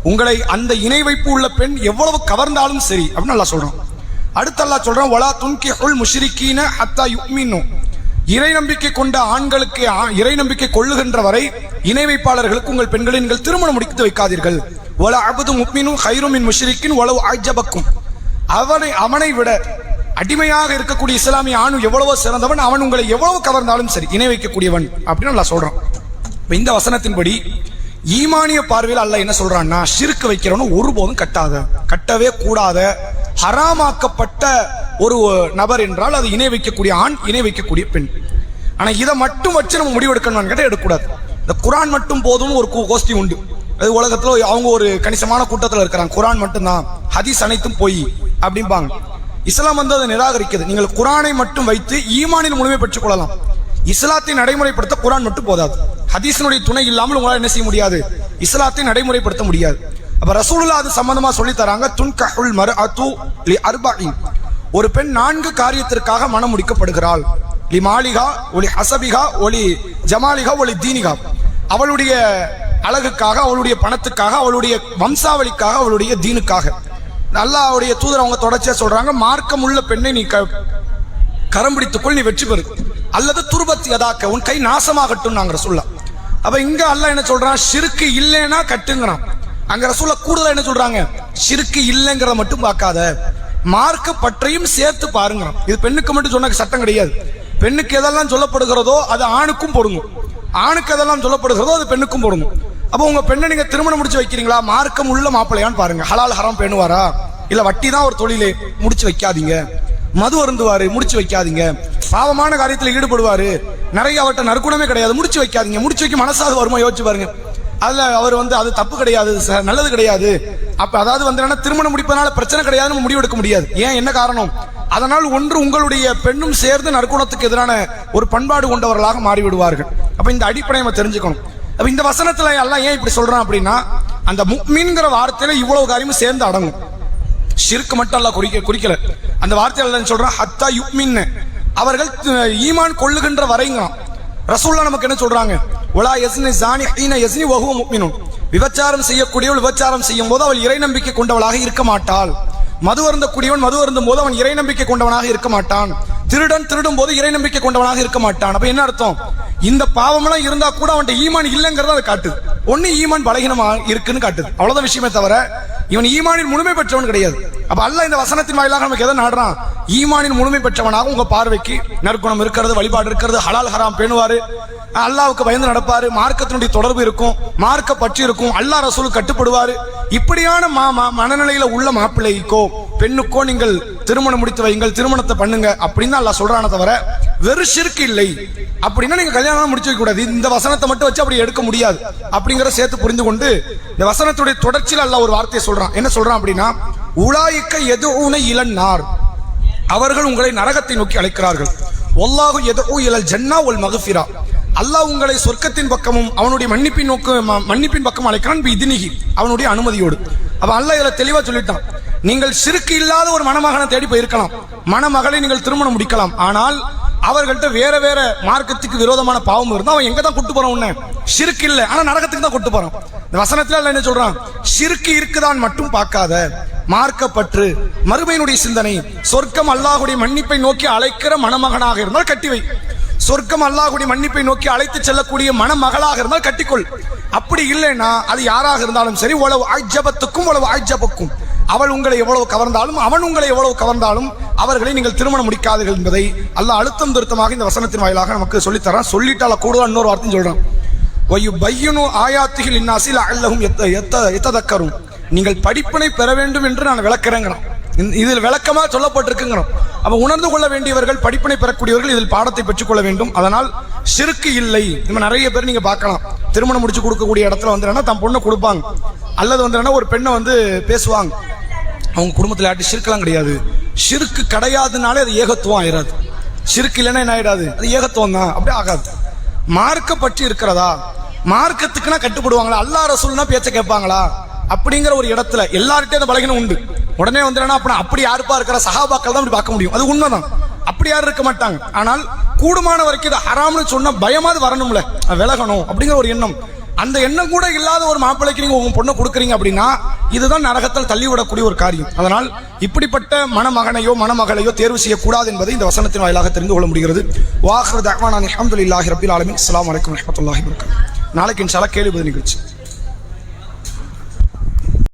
உங்களை அந்த இணை வைப்பு உள்ள பெண் எவ்வளவு கவர்ந்தாலும் சரி அப்படின்னு அல்லாஹ் சொல்றான். அடுத்து அல்லாஹ் சொல்றான், ஒலா துன்கிஹுல் முஷ்ரிகீன ஹத்தா யுமின்னு, இறை நம்பிக்கை கொண்ட ஆண்களுக்கு, இறை நம்பிக்கை கொள்ளுகின்ற வரை இணை வைப்பாளர்களுக்கு உங்கள் பெண்களை நீங்கள் திருமணம் முடித்து வைக்காதீர்கள். ஒல அபது முக்மினும் ஹைரும் மின் முஷ்ரிக்கின் ஒலவு அஜபக்கும், அவனை விட அடிமையாக இருக்கக்கூடிய இஸ்லாமிய ஆணு எவ்வளவோ சிறந்தவன், அவன் உங்களை எவ்வளவு கவர்ந்தாலும் சரி இணை வைக்கக்கூடியவன் அப்படின்னு அல்லாஹ் சொல்றான். இந்த வசனத்தின்படி ஈமானிய பார்வையில் அல்லாஹ் என்ன சொல்றான்னா, ஷிர்க் வைக்கிறவன் ஒருபோதும் கட்டவே கூடாத ஹராமாக்கப்பட்ட ஒரு நபர் என்றால் அது இணை வைக்கக்கூடிய ஆண், இணை வைக்கக்கூடிய பெண். ஆனா இதை மட்டும் வச்சு நம்ம முடிவெடுக்கணும் கேட்ட எடுக்கக்கூடாது. இந்த குரான் மட்டும் போதும் ஒரு கோஷ்டி உண்டு, அது உலகத்துல அவங்க ஒரு கணிசமான கூட்டத்தில் இருக்கிறாங்க, குரான் மட்டும்தான், ஹதீஸ் அனைத்தும் போய் அப்படிம்பாங்க. இஸ்லாம் அதை நிராகரிக்கிறது. நீங்கள் குரானை மட்டும் வைத்து ஈமானின் முழுமை பெற்றுக் கொள்ளலாம். இஸ்லாத்தை நடைமுறைப்படுத்த குரான் மட்டும் போதாது, ஹதீஸினுடைய துணை இல்லாமல் உங்களால் என்ன செய்ய முடியாது, இஸ்லாத்தை நடைமுறைப்படுத்த முடியாது. அப்ப ரசூலுல்லாஹ் அது சம்பந்தமா சொல்லி தராங்க, துன்கஹுல் மர்அத்து லி அர்பஇன், ஒரு பெண் 4 காரியத்திற்காக மனம் முடிக்கப்படுகிறாள். லி மாலிகா ஒலி ஹசபிகா ஒலி ஜமாலிகா ஒலி தீனிகா, அவளுடைய அழகுக்காக, அவளுடைய பணத்துக்காக, அவளுடைய வம்சாவளிக்காக, அவளுடைய தீனுக்காக. அல்லாஹ்வுடைய தூதர் அவங்க தொடர்ச்சியா சொல்றாங்க, மார்க்கம் உள்ள பெண்ணை நீ கரம் பிடித்துக்கொள், நீ வெற்றி பெறு, அல்லது துர்பத் யதாக்க, உன் கை நாசமாகட்டும் நாங்க ரசூலுல்லாஹ். அப்ப இங்க அல்லாஹ் என்ன சொல்றான், ஷிர்க் இல்லைன்னா கட்டுங்கிறான். அங்க ரசூலுல்லாஹ் கூடுதலா என்ன சொல்றாங்க, ஷிர்க் இல்லைங்கிறத மட்டும் பார்க்காத, மார்க்க பற்றையும் சேர்த்து பாருங்க. இது பெண்ணுக்கு மட்டும் சொன்ன சட்டம் கிடையாது. பெண்ணுக்கு எதெல்லாம் சொல்லப்படுகிறதோ அது ஆணுக்கும் பொருந்தும், ஆணுக்கு எதெல்லாம் சொல்லப்படுகிறதோ அது பெண்ணுக்கும் பொருந்தும். அப்போ உங்க பெண்ணை நீங்க திருமணம் முடிச்சு வைக்கிறீங்களா, மார்க்கம் உள்ள மாப்பிள்ளையான்னு பாருங்க. ஹலால் ஹராம் பேணுவாரா, இல்ல வட்டி தான் ஒரு தொழிலே, முடிச்சு வைக்காதீங்க. மது அருந்துவாரு, முடிச்சு வைக்காதீங்க. பாவமான காரியத்தில் ஈடுபடுவாரு, நிறைய அவர்கிட்ட நற்குணமே கிடையாது, முடிச்சு வைக்காதீங்க. முடிச்சு வைக்க மனசாது வருமா யோசிச்சு பாருங்க. அதுல அவர் அது தப்பு கிடையாது, நல்லது கிடையாது. அப்ப அதாவது திருமணம் முடிப்பதனால பிரச்சனை கிடையாதுன்னு முடிவெடுக்க முடியாது. ஏன், என்ன காரணம்? அதனால் ஒன்று உங்களுடைய பெண்ணும் சேர்ந்து நற்குணத்துக்கு எதிரான ஒரு பண்பாடு கொண்டவர்களாக மாறிவிடுவார்கள். அப்ப இந்த அடிப்படையை நம்ம தெரிஞ்சுக்கணும். அப்ப இந்த வசனத்துல எல்லாம் ஏன் இப்படி சொல்றான் அப்படின்னா, அந்த முக்மின்ங்கிற வார்த்தையில இவ்வளவு காரியமும் சேர்ந்து அடங்கும். ஷிர்க் மட்டும் அல்லாஹ் குறிக்கல. அந்த வார்த்தையில சொல்றான், ஹத்தா யுக்மின், அவர்கள் ஈமான் கொள்ளுகின்ற வரைங்கிறான். ரசூலுல்லாஹ் நமக்கு என்ன சொல்றாங்க, வலா யஸ்னி ஸானி ஹீன யஸ்னி வஹுவ முஃமினுன், விபச்சாரம் செய்யக்கூடியவள் விபச்சாரம் செய்யும் போது அவள் இறை நம்பிக்கை கொண்டவளாக இருக்க மாட்டாள். மது அருந்தக்கூடியவன் மது அருந்தும் போது அவன் இறை நம்பிக்கை கொண்டவனாக இருக்க மாட்டான். திருடன் திருடும் போது இறை நம்பிக்கை கொண்டவனாக இருக்க மாட்டான். அப்ப என்ன அர்த்தம், இந்த பாவமெல்லாம் இருந்தா கூட அவன் ஈமான் இல்லைங்கிறத அது காட்டுது. ஒன்னு ஈமான் பலகீனமா இருக்குன்னு காட்டுது, அவ்வளவுதான் விஷயமே தவிர இவன் ஈமானின் முழுமை பெற்றவன் கிடையாது. அப்ப அல்லாஹ் இந்த வசனத்தின் வாயிலாக நமக்கு எதை நாடுறான், ஈமானின் முழுமை பெற்றவனாக உங்க பார்வைக்கு நற்குணம் இருக்கிறது, வழிபாடு இருக்கிறது, ஹலால் ஹராம் பேணுவாரு, அல்லாஹ்வுக்கு பயந்து நடப்பாரு, மார்க்கத்தினுடைய தொடர்பு இருக்கும், மார்க்க பற்றி இருக்கும், அல்லாஹ் ரசூலுக்கு கட்டுப்படுவாரு. இப்படியான மனநிலையில உள்ள மாப்பிள்ளைக்கோ பெண்ணுக்கோ நீங்கள் திருமணம் முடித்து வைங்கள், திருமணத்தை பண்ணுங்க அப்படின்னு அல்லாஹ் சொல்றானே தவிர வெறும் ஷிர்க் இல்லை. அப்படின்னா நீங்க கல்யாணம் முடிச்சு வைக்க கூடாது. இந்த வசனத்தை மட்டும் வச்சு அப்படி எடுக்க முடியாது அப்படிங்கறத சேர்த்து புரிந்து கொண்டு இந்த வசனத்துடைய தொடர்ச்சியில் அல்லாஹ் ஒரு வார்த்தையை சொல்றான். என்ன சொல்றான் அப்படின்னா, உலாயிக்க யதுஊன இலன்னார், அவர்கள் உங்களை நரகத்தை நோக்கி அழைக்கிறார்கள். வல்லாஹு யதுஊ இலல் ஜன்னா வல் மக்ஃபிரா, அல்லாஹ் உங்களை சொர்க்கத்தின் பக்கமும் அவனுடைய மன்னிப்பின் பக்கம் அழைக்கிறான். பிஇذنஹி, அவனுடைய அனுமதியோடு. அப்ப அல்லாஹ் இதுல தெளிவா சொல்லிட்டான், நீங்கள் ஷிர்க் இல்லாத ஒரு மணமகனை தேடி போயிருக்கலாம், மணமகளை நீங்கள் திருமணம் முடிக்கலாம். ஆனால் அவர்கள்ட்ட வேற வேற மார்க்கத்துக்கு விரோதமான பாவம் இருந்தா அவன் எங்க தான் கூட்டு போறான்? உன்ன ஷிர்க் இல்ல, ஆனா நரகத்துக்கு தான் கூட்டு போறான். இந்த வசனத்துல அல்லாஹ் என்ன சொல்றான்? ஷிர்க் இருக்குதான் மட்டும் பார்க்காத, மார்க்கப்பற்று, மறுமையினுடைய சிந்தனை, சொர்க்கம் அல்லாஹ்வுடைய மன்னிப்பை நோக்கி அழைக்கிற மணமகனாக இருந்தால் கட்டிவை, சொர்க்கம் அல்லாஹ்வுடைய மன்னிப்பை நோக்கி அழைத்து செல்லக்கூடிய மணமகளாக இருந்தால் கட்டிக்கொள். அப்படி இல்லைன்னா அது யாராக இருந்தாலும் சரி, உளவு ஆஜபத்துக்கும் உளவு ஆஜபக்கும், அவள் உங்களை எவ்வளவு கவர்ந்தாலும் அவன் உங்களை எவ்வளவு கவர்ந்தாலும் அவர்களை நீங்கள் திருமணம் முடிக்காதீர்கள் என்பதை அல்லாஹ் அழுத்தம் திருத்தமாக இந்த வசனத்தின் வாயிலாக நமக்கு சொல்லித்தரான். சொல்லிட்டால கூடுதல் இன்னொரு வார்த்தையும் சொல்றான், வயுபய்யினு ஆயாத்திகள் இன்னாசி லஅல்லஹும் யத்ததக்கரும், நீங்கள் படிப்பினை பெற வேண்டும் என்று நான் விளக்குறேங்கிறான். இதில் விளக்கமா சொல்லப்பட்டிருக்குங்கிறோம். அப்ப உணர்ந்து கொள்ள வேண்டியவர்கள், படிப்பினை பெறக்கூடியவர்கள் இதில் பாடத்தை பெற்றுக்கொள்ள வேண்டும். அதனால் ஷிர்க் இல்லை. நம்ம நிறைய பேர் நீங்க பார்க்கலாம், திருமணம் முடிச்சு கொடுக்கக்கூடிய இடத்துல வந்து தம் பொண்ணை கொடுப்பாங்க, அல்லது வந்து ஒரு பெண்ணை வந்து பேசுவாங்க, அவங்க குடும்பத்தில் யார்ட்டி ஷிர்க்லாம் கிடையாது, ஷிர்க் கிடையாதுனாலே அது ஏகத்துவம் ஆயிடாது. ஷிர்க் இல்லைன்னா என்ன ஆயிடாது? அது ஏகத்துவம் தான், அப்படியே ஆகாது. மார்க்க பற்றி இருக்கிறதா, மார்க்கத்துக்குன்னா கட்டுப்படுவாங்களா, அல்லாஹ் ரசூல்னா பேச்ச கேட்பாங்களா அப்படிங்கிற ஒரு இடத்துல எல்லார்ட்டையும் அந்த பலகீனம் உண்டு. உடனே வந்து அப்படி யாருப்பா இருக்கிற சஹாபாக்கள் தான் அப்படி பார்க்க முடியும், அது உண்மைதான். அப்படி யாரும் இருக்க மாட்டாங்க. ஆனால் கூடுமான வரைக்கும் இது ஹராம்னு சொன்ன பயமாவது வரணும்ல, விலகணும் அப்படிங்கிற ஒரு எண்ணம், அந்த எண்ணம் கூட இல்லாத ஒரு மாப்பிள்ளைக்கு நீங்க உங்க பொண்ணை கொடுக்குறீங்க அப்படின்னா இதுதான் நரகத்தில் தள்ளிவிடக்கூடிய ஒரு காரியம். அதனால் இப்படிப்பட்ட மணமகனையோ மணமகளையோ தேர்வு செய்யக்கூடாது என்பதை இந்த வசனத்தின் வாயிலாக தெரிந்து கொள்ள முடிகிறது. வாஹிரு தஅவானா அல்ஹம்துலில்லாஹி ரப்பில் ஆலமீன். அஸ்ஸலாமு அலைக்கும் வரஹ்மத்துல்லாஹி வபரகாத்துஹு. நாளைக்கு இன்ஷா அல்லாஹ் கேள்வி பதில் நிகழ்ச்சி.